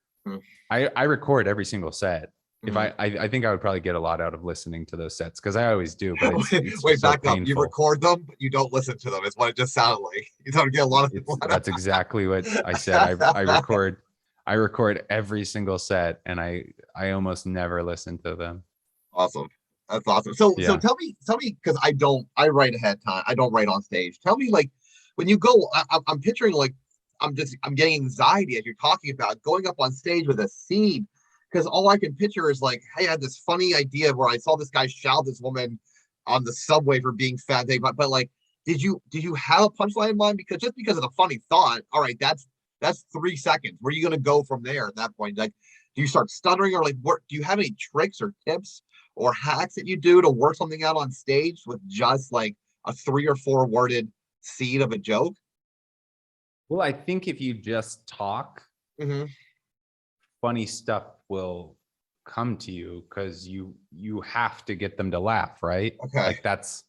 I record every single set. If I think I would probably get a lot out of listening to those sets, because I always do. But it's wait, so back up. You painful. record them, but you don't listen to them. It's what it just sounded like. You don't get a lot of. That's exactly what I said. I record every single set, and I almost never listen to them. Awesome. That's awesome. So tell me, because I write ahead of time. I don't write on stage. Tell me, like, when you go, I'm picturing like, I'm getting anxiety as you're talking about going up on stage with a scene, because all I can picture is like, hey, I had this funny idea where I saw this guy shout this woman on the subway for being fat. But like, did you have a punchline in mind? Because just because it's a funny thought, all right, that's 3 seconds. Where are you going to go from there at that point? Like, do you start stuttering, or like, what, do you have any tricks or tips or hacks that you do to work something out on stage with just like a 3 or 4 worded seed of a joke? Well, I think if you just talk, funny stuff will come to you, because you have to get them to laugh, right? Okay. Like that's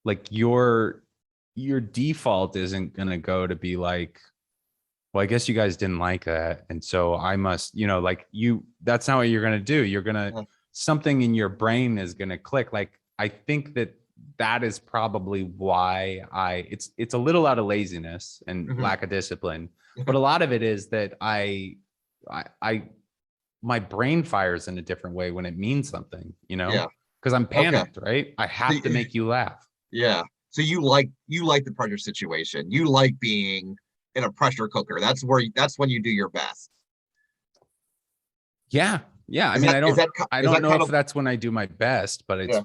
like your default isn't gonna go to be like, well, I guess you guys didn't like that, and so I must, you know, like that's not what you're gonna do. You're gonna, something in your brain is gonna click. Like, I think that is probably why it's a little out of laziness and lack of discipline, but a lot of it is that my brain fires in a different way when it means something, you know, because I'm panicked, right? I have to make you laugh. Yeah. So you like the pressure situation. You like being in a pressure cooker. That's when you do your best. Yeah. I mean, I don't know if that's when I do my best, but it's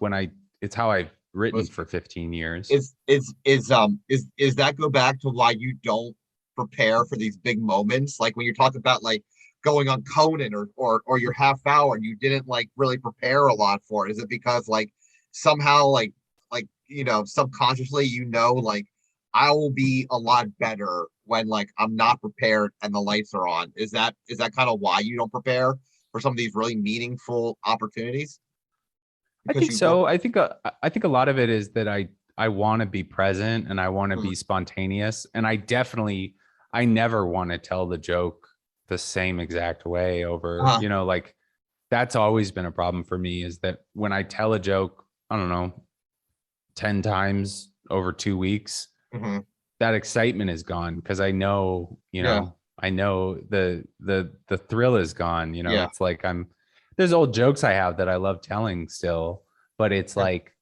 it's how I've written for 15 years. Is that go back to why you don't prepare for these big moments? Like when you're talking about like going on Conan or your half hour, and you didn't like really prepare a lot for it. Is it because like somehow like you know, subconsciously, you know, like I will be a lot better when like I'm not prepared and the lights are on? Is that kind of why you don't prepare for some of these really meaningful opportunities? I think so. I think a lot of it is that I want to be present and I want to be spontaneous, and I never want to tell the joke the same exact way over, you know, like that's always been a problem for me, is that when I tell a joke, I don't know, 10 times over 2 weeks, that excitement is gone, because I know, you know, I know the thrill is gone, you know. It's like there's old jokes I have that I love telling still, but it's like,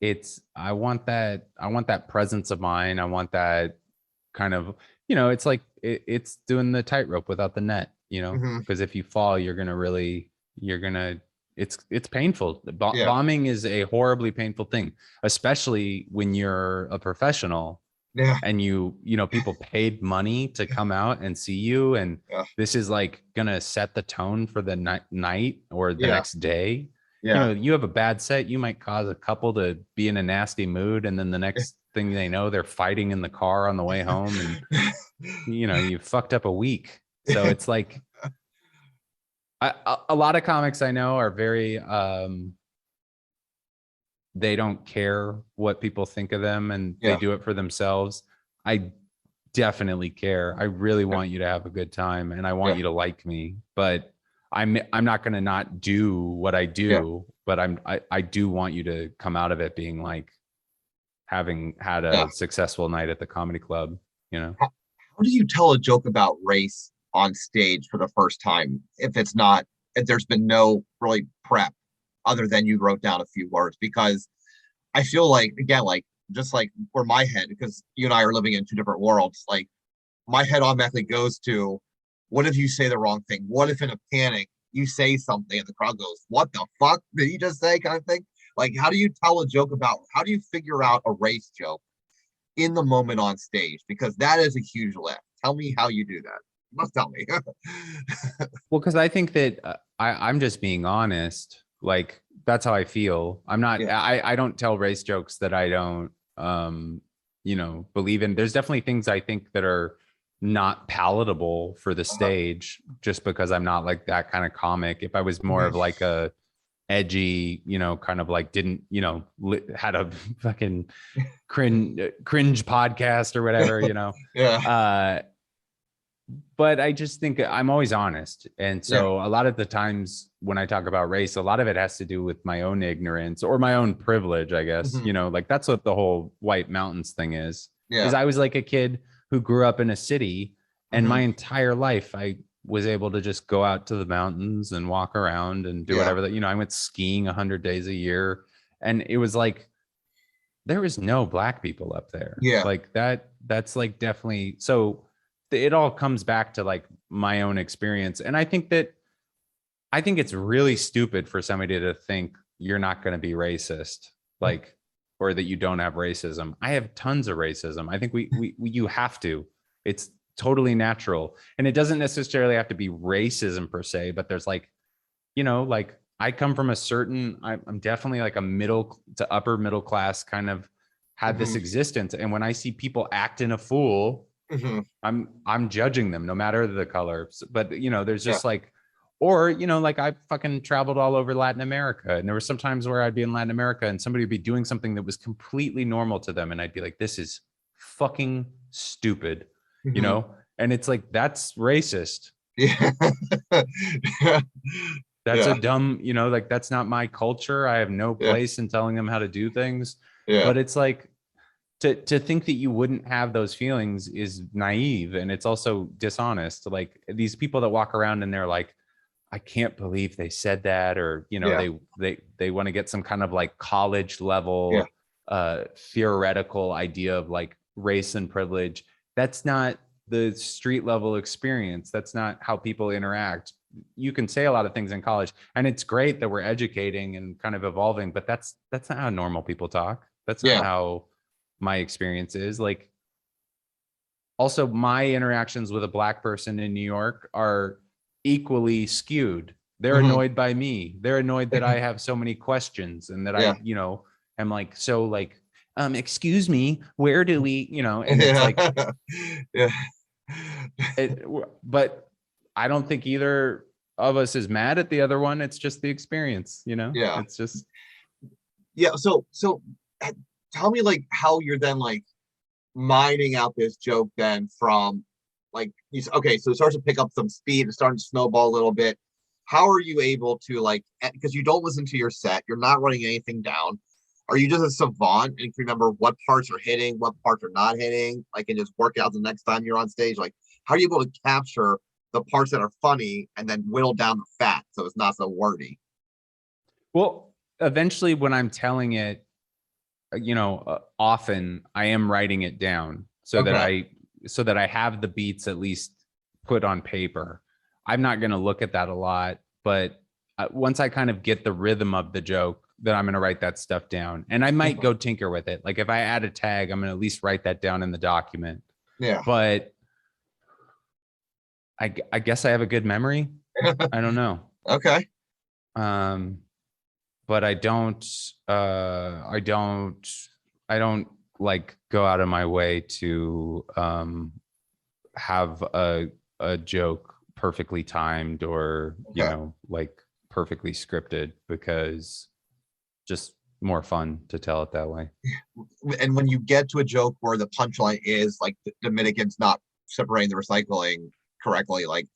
I want that presence of mind. I want that kind of, you know, it's like it's doing the tightrope without the net, you know, because if you fall, it's painful. Bombing is a horribly painful thing, especially when you're a professional. Yeah. and you know, people paid money to come out and see you, and Yeah. this is like gonna set the tone for the night or the Yeah. next day. You Yeah. know, you have a bad set, you might cause a couple to be in a nasty mood, and then the next thing they know, they're fighting in the car on the way home, and you know, you fucked up a week. So it's like a lot of comics I know are very they don't care what people think of them, and they Yeah. do it for themselves. I definitely care. I really want you to have a good time, and I want Yeah. you to like me, but I'm not going to not do what I do, but I do want you to come out of it being like having had Yeah. a successful night at the comedy club, you know. How do you tell a joke about race on stage for the first time if it's not, if there's been no really prep other than you wrote down a few words? Because I feel like, again, like just like where my head, because you and I are living in two different worlds, like my head automatically goes to, what if you say the wrong thing? What if in a panic you say something and the crowd goes, what the fuck did you just say, kind of thing? Like, how do you tell a joke about, how do you figure out a race joke in the moment on stage? Because that is a huge lift. Tell me how you do that. You must tell me. Well, because I think that I'm just being honest. Like that's how I feel. I'm not. Yeah. I don't tell race jokes that I don't, you know, believe in. There's definitely things I think that are not palatable for the stage, just because I'm not like that kind of comic. If I was more of like a edgy, you know, kind of like didn't, you know, had a fucking cringe podcast or whatever, you know. Yeah. But I just think I'm always honest. And Yeah. so a lot of the times when I talk about race, a lot of it has to do with my own ignorance or my own privilege, I guess. Mhm. You know, like that's what the whole white mountains thing is Yeah. I was like a kid who grew up in a city, and my Mhm. entire life I was able to just go out to the mountains and walk around and do Yeah. whatever that, you know, I went skiing 100 days a year, and it was like there was no black people up there. Yeah. Like that's like definitely so it all comes back to like my own experience. And I think it's really stupid for somebody to think you're not going to be racist, like, or that you don't have racism. I have tons of racism. I think you have to. It's totally natural. And it doesn't necessarily have to be racism per se, but there's like, you know, like I come from a certain, I'm definitely like a middle to upper middle class kind of had this Mhm. existence. And when I see people acting a fool, Mhm. I'm judging them no matter the color. But you know, there's Yeah. just like, or you know, like I fucking traveled all over Latin America, and there were some times where I'd be in Latin America and somebody would be doing something that was completely normal to them, and I'd be like, this is fucking stupid, you Mhm. know. And it's like that's racist. Yeah. That's a Yeah. dumb, you know, like that's not my culture. I have no Yeah. place in telling them how to do things. Yeah. But it's like to think that you wouldn't have those feelings is naive, and it's also dishonest. Like these people that walk around and they're like, I can't believe they said that, or you know, Yeah. they want to get some kind of like college Yeah. level theoretical idea of like race and privilege. That's not the street level experience. That's not how people interact. You can say a lot of things in college, and it's great that we're educating and kind of evolving, but that's not how normal people talk. That's not Yeah. how my experience is. Like also my interactions with a black person in New York are equally skewed. They're Mhm. annoyed by me. They're annoyed that I have so many questions and that Yeah. I, you know, am like, so like, excuse me, where do we, you know, and it's Yeah. like, Yeah. it, but I don't think either of us is mad at the other one. It's just the experience, you know, Yeah. it's just, Yeah. So tell me like how you're then like mining out this joke then from like okay, so it starts to pick up some speed, it's starting to snowball a little bit. How are you able to like, because you don't listen to your set, you're not writing anything down. Are you just a savant and you can remember what parts are hitting, what parts are not hitting, like and just work out the next time you're on stage? Like, how are you able to capture the parts that are funny and then whittle down the fat so it's not so wordy? well, eventually when I'm telling it, you know, often I am writing it down Okay. so that I have the beats at least put on paper. I'm not going to look at that a lot, but once I kind of get the rhythm of the joke, that I'm going to write that stuff down, and I might go tinker with it. Like if I add a tag, I'm going to at least write that down in the document. Yeah. But I guess I have a good memory. I don't know. Okay. But I don't like go out of my way to have a joke perfectly timed or like perfectly scripted, because just more fun to tell it that way. And when you get to a joke where the punchline is like the Dominicans not separating the recycling correctly, like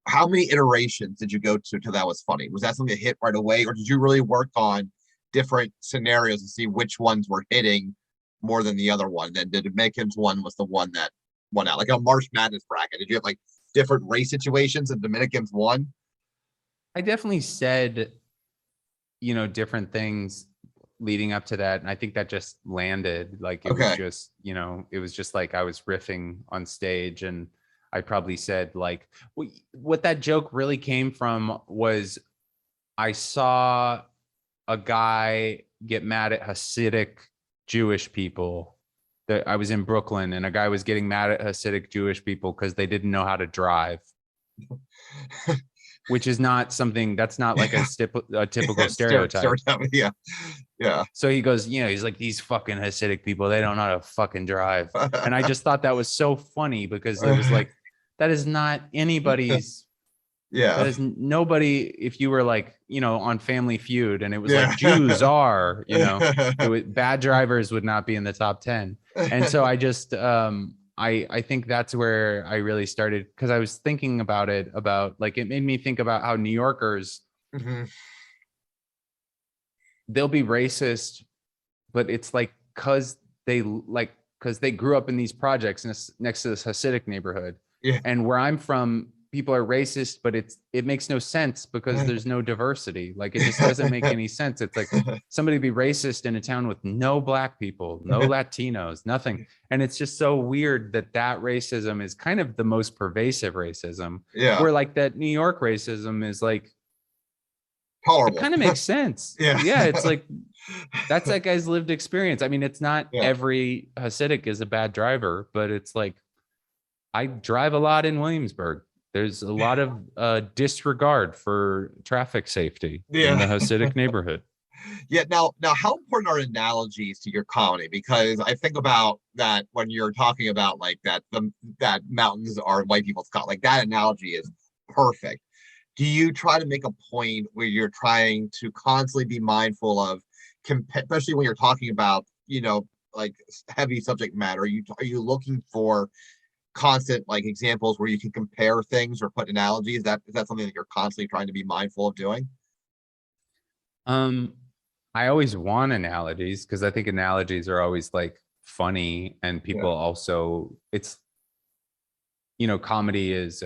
how many iterations did you go to till that was funny? Was that something that hit right away, or did you really work on different scenarios to see which ones were hitting more than the other one? Then the Dominicans one was the one that won out, like a March Madness bracket. Did you have like different race situations and Dominicans won? I definitely said, different things leading up to that, and I think that just landed. Like it was just, it was just like I was riffing on stage, and I probably said like what that joke really came from was I saw a guy get mad at Hasidic Jewish people. That I was in Brooklyn, and a guy was getting mad at Hasidic Jewish people because they didn't know how to drive. Which is not something that's not like a typical stereotype. Yeah. So he goes, he's like, these fucking Hasidic people, they don't know how to fucking drive. And I just thought that was so funny because it was like, that is not anybody's. Yeah. That is nobody. If you were like, on Family Feud and it was like Jews are, bad drivers would not be in the top 10. And so I just, I think that's where I really started, because I was thinking about it, like, it made me think about how New Yorkers, they'll be racist, but it's like, because they grew up in these projects next to this Hasidic neighborhood. Yeah. And where I'm from, people are racist, but it makes no sense because there's no diversity. Like it just doesn't make any sense. It's like somebody be racist in a town with no black people, no Latinos, nothing. And it's just so weird that racism is kind of the most pervasive racism. Yeah. Where like that New York racism is like tolerable. It kind of makes sense. Yeah. It's like, that's that guy's lived experience. I mean, it's not every Hasidic is a bad driver, but it's like, I drive a lot in Williamsburg. There's a lot of disregard for traffic safety in the Hasidic neighborhood. Yeah. Now, how important are analogies to your comedy? Because I think about that when you're talking about like that mountains are white people's color. Like that analogy is perfect. Do you try to make a point where you're trying to constantly be mindful of, especially when you're talking about, like heavy subject matter? Are you looking for constant like examples where you can compare things or put analogies? Is that something that you're constantly trying to be mindful of doing? I always want analogies because I think analogies are always like funny, and people also, it's, comedy is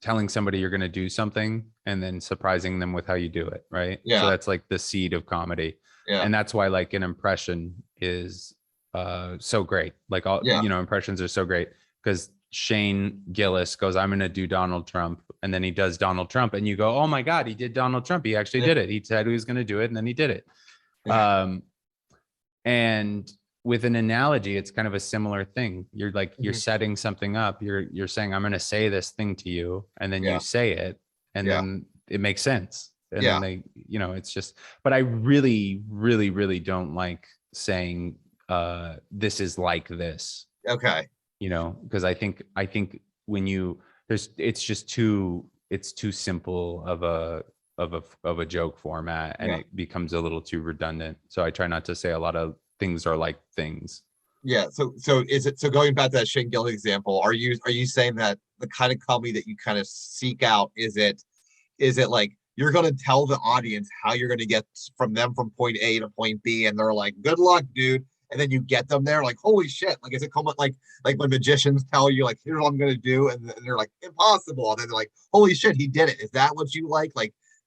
telling somebody you're going to do something and then surprising them with how you do it, right? Yeah. So that's like the seed of comedy. Yeah. And that's why like an impression is so great. Like all impressions are so great because Shane Gillis goes, I'm going to do Donald Trump, and then he does Donald Trump, and you go, oh my God, he did Donald Trump. He actually did it. He said he was going to do it, and then he did it. And with an analogy, it's kind of a similar thing. You're like, you're setting something up. You're saying, I'm going to say this thing to you, and then you say it, and then it makes sense. And then they, it's just, but I really, really, really don't like saying, this is like this. Okay. Because I think when it's too simple of a joke format, and it becomes a little too redundant. So I try not to say a lot of things are like things. Yeah. So going back to that Shane Gillis example, are you saying that the kind of comedy that you kind of seek out, is it like you're going to tell the audience how you're going to get from point A to point B, and they're like, good luck, dude, and then you get them there like, holy shit, like, is it come like when magicians tell you like, here's what I'm going to do, and they're like, impossible, and then they're like, holy shit, he did it? Is that what you like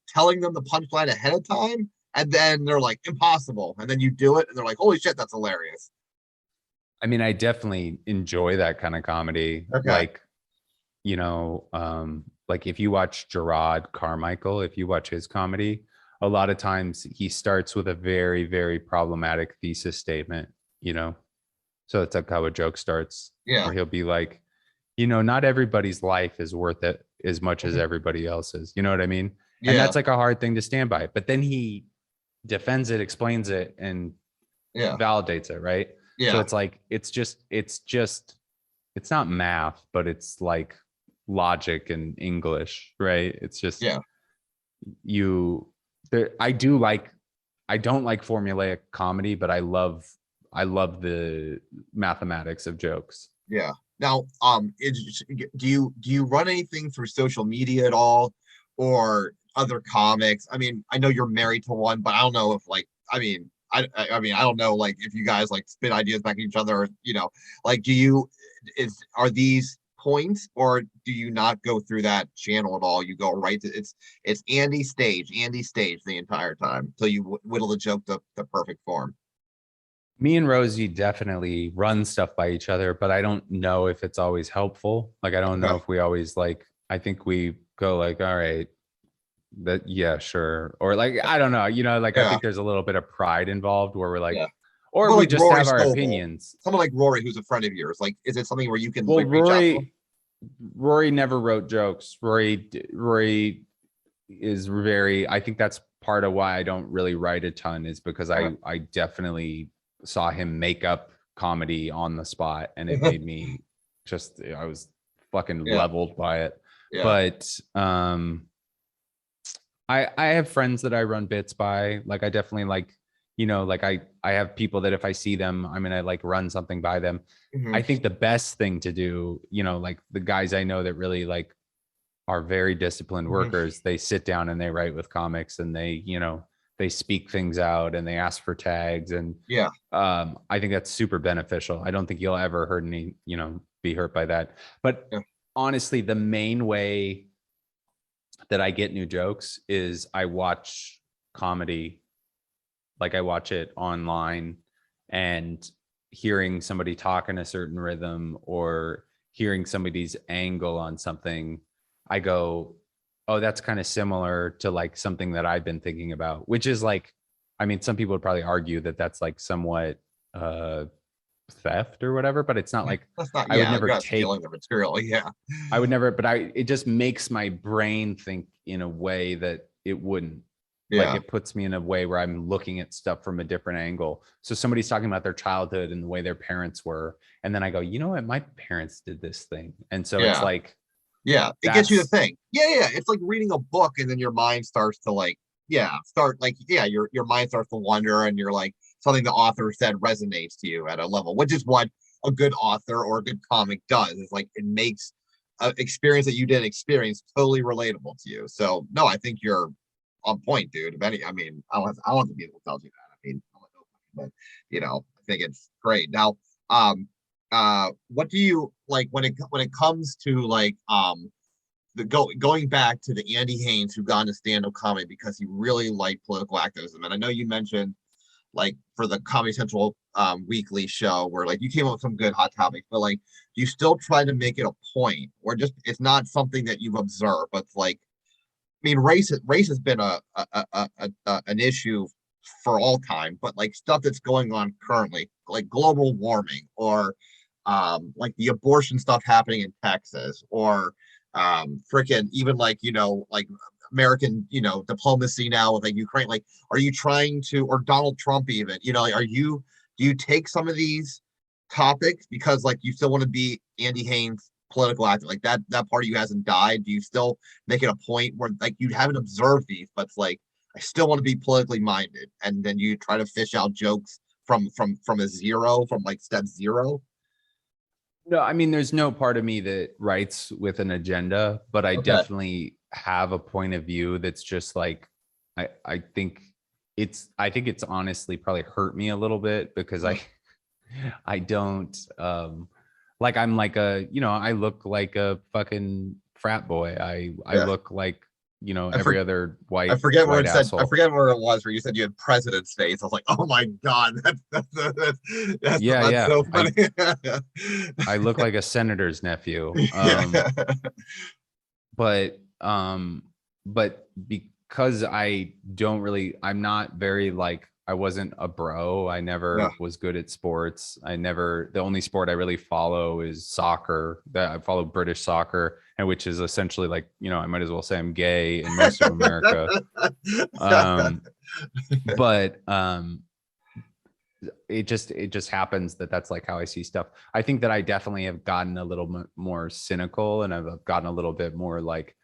telling them the punchline ahead of time, and then they're like, impossible, and then you do it and they're like, holy shit, that's hilarious? I mean, I definitely enjoy that kind of comedy. Like, like if you watch Gerard Carmichael, if you watch his comedy, a lot of times he starts with a very, very problematic thesis statement, so it's like how a joke starts, Yeah. where he'll be like, not everybody's life is worth it as much as everybody else's, you know what I mean? And Yeah. that's like a hard thing to stand by, but then he defends it, explains it, and Yeah. validates it, right? So Yeah. it's like it's not math, but it's like logic and English, right? It's just Yeah. you there. I don't like formulaic comedy, but I love the mathematics of jokes. Yeah. Now, do you run anything through social media at all, or other comics? I mean, I know you're married to one, but I don't know if like, I mean, I don't know, like if you guys like spit ideas back at each other, or, like, are these points, or do you not go through that channel at all? You go right to it's Andy stage the entire time until you whittle the joke to the perfect form. Me and Rosie definitely run stuff by each other, but I don't know if it's always helpful. Like, I don't know Okay. if we always like, I think we go like, all right, that, yeah, sure. Or like, I don't know, like, I Yeah. think there's a little bit of pride involved where we're like, Yeah. or Well, we like just Rory have our Scovel, opinions. someone like Rory, who's a friend of yours, like, is it something where you can Well, like reach out to him? Rory never wrote jokes. Rory is very, I think that's part of why I don't really write a ton, is because I definitely saw him make up comedy on the spot, and it made me I was fucking Yeah. leveled by it. Yeah. But I have friends that I run bits by. Like, I definitely like, like I have people that if I see them, I'm gonna like run something by them. Mhm. I think the best thing to do, like the guys I know that really like are very disciplined Mhm. workers, they sit down and they write with comics, and they speak things out, and they ask for tags. And Yeah. I think that's super beneficial. I don't think you'll ever hurt any, be hurt by that. But Yeah. honestly, the main way that I get new jokes is I watch comedy. Like, I watch it online, and hearing somebody talk in a certain rhythm, or hearing somebody's angle on something, I go, oh, that's kind of similar to like something that I've been thinking about, which is like, I mean, some people would probably argue that that's like somewhat theft or whatever, but it's not like That's not, I would yeah, never you're not take, stealing the material. Yeah. I would never, but it just makes my brain think in a way that it wouldn't. Like, Yeah. it puts me in a way where I'm looking at stuff from a different angle. So somebody's talking about their childhood and the way their parents were, and then I go, you know what, my parents did this thing. And so it's Yeah. like, Yeah. It gets you to that's, think. Yeah. Yeah. It's like reading a book, and then your mind starts to like, your mind starts to wonder, and you're like, something the author said resonates to you at a level, which is what a good author or a good comic does. Is like, it makes an experience that you didn't experience totally relatable to you. So no, I think you're on point, dude. If any, I mean, I want to be able to tell you that. I mean, but I think it's great. Now, what do you like when it comes to like going back to the Andy Haynes who got into stand-up comedy because he really liked political activism? And I know you mentioned like for the Comedy Central weekly show where like you came up with some good hot topics, but like do you still try to make it a point, or just it's not something that you've observed, but it's like, I mean, race has been an issue for all time, but like stuff that's going on currently, like global warming, or like the abortion stuff happening in Texas, or freaking even like like American diplomacy now with like Ukraine. Like, are you trying to, or Donald Trump even, like, do you take some of these topics because like you still want to be Andy Haynes political actor, like that part of you hasn't died? Do you still make it a point where like you haven't observed these, but it's like, I still want to be politically minded, and then you try to fish out jokes from a zero, from like step zero? no, I mean, there's no part of me that writes with an agenda, but I Okay. definitely have a point of view that's just like, I think I think it's honestly probably hurt me a little bit because I don't, like, I'm like I look like a fucking frat boy. I Yeah. look like, I, every for, other I forget where white it said. I asshole. forget where it was where you said you had president's face. I was like, oh my god, Yeah, that's yeah. so funny. I look like a senator's nephew. Yeah. But but because I'm not very like, I wasn't a bro. I never was good at sports. The only sport I really follow is soccer. That I follow British soccer, and which is essentially like, I might as well say I'm gay in most of America. But it just happens that that's like how I see stuff. I think that I definitely have gotten a little more cynical, and I've gotten a little bit more like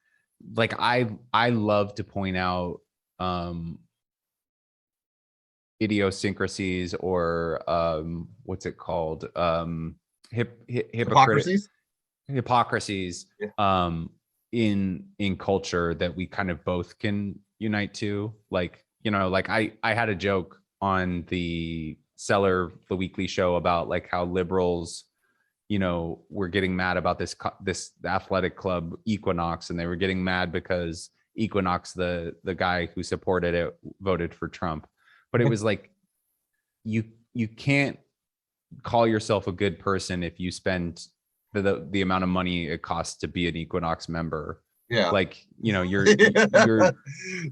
I love to point out idiosyncrasies or what's it called, Hypocrisies. In culture that we kind of both can unite to. Like, like I had a joke on the Weekly show about like how liberals were getting mad about this athletic club Equinox, and they were getting mad because Equinox, the guy who supported it, voted for Trump. But it was like, you can't call yourself a good person if you spend the amount of money it costs to be an Equinox member. Yeah. Like, you're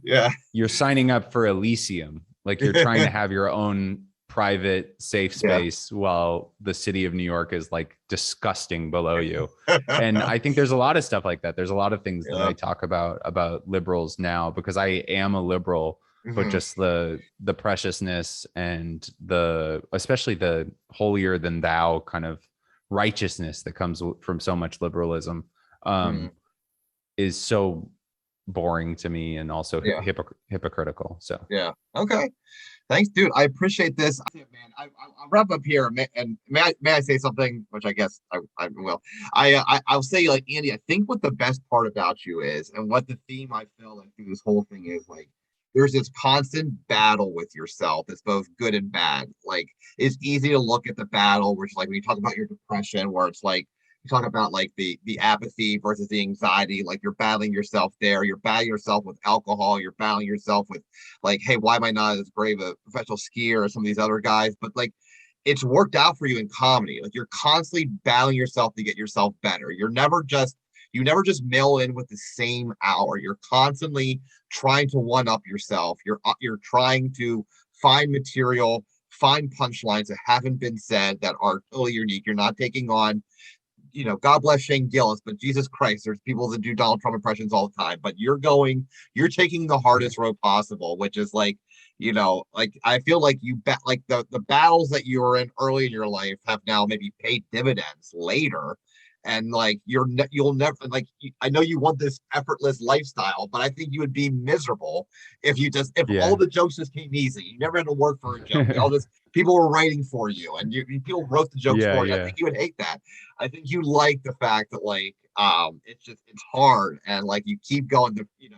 yeah. you're signing up for Elysium. Like, you're trying to have your own private safe space while the city of New York is like disgusting below you. And I think there's a lot of stuff like that. There's a lot of things that I talk about liberals now, because I am a liberal, but just the preciousness and especially the holier than thou kind of righteousness that comes from so much liberalism is so boring to me, and also hypocritical. So okay, thanks, dude. I appreciate this, man. I'll wrap up here, and may I say something, which I guess I will. I'll say, like, Andy, I think what the best part about you is, and what the theme I feel like through this whole thing is, like, there's this constant battle with yourself. It's both good and bad. Like, it's easy to look at the battle, which, like, when you talk about your depression, where it's like, you talk about like the apathy versus the anxiety, like you're battling yourself there. You're battling yourself with alcohol. You're battling yourself with, like, hey, why am I not as brave a professional skier as some of these other guys? But like, it's worked out for you in comedy. Like, you're constantly battling yourself to get yourself better. You never just mail in with the same hour. You're constantly trying to one up yourself. You're trying to find material, find punchlines that haven't been said that are totally unique. You're not taking on, God bless Shane Gillis, but Jesus Christ, there's people that do Donald Trump impressions all the time. But you're taking the hardest road possible, which is like, like, I feel like like the battles that you were in early in your life have now maybe paid dividends later. And like, you'll never, like, I know you want this effortless lifestyle, but I think you would be miserable if all the jokes just came easy. You never had to work for a joke. People were writing for you, and people wrote the jokes for you. I think you would hate that. I think you like the fact that, like, it's hard, and like, you keep going to, you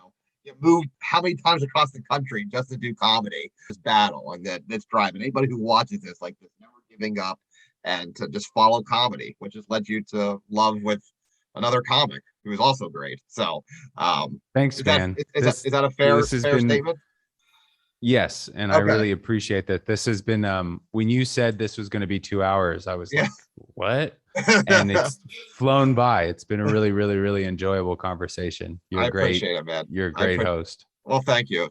move how many times across the country just to do comedy. This battle, and that's driving anybody who watches this, like, this never giving up, and to just follow comedy, which has led you to love with another comic who is also great. So thanks, man. Is that a fair statement? Yes, and I really appreciate that. This has been when you said this was going to be 2 hours, I was like, what? And it's flown by. It's been a really, really, really enjoyable conversation. You're great. Appreciate it, man. You're a great host. Well, thank you.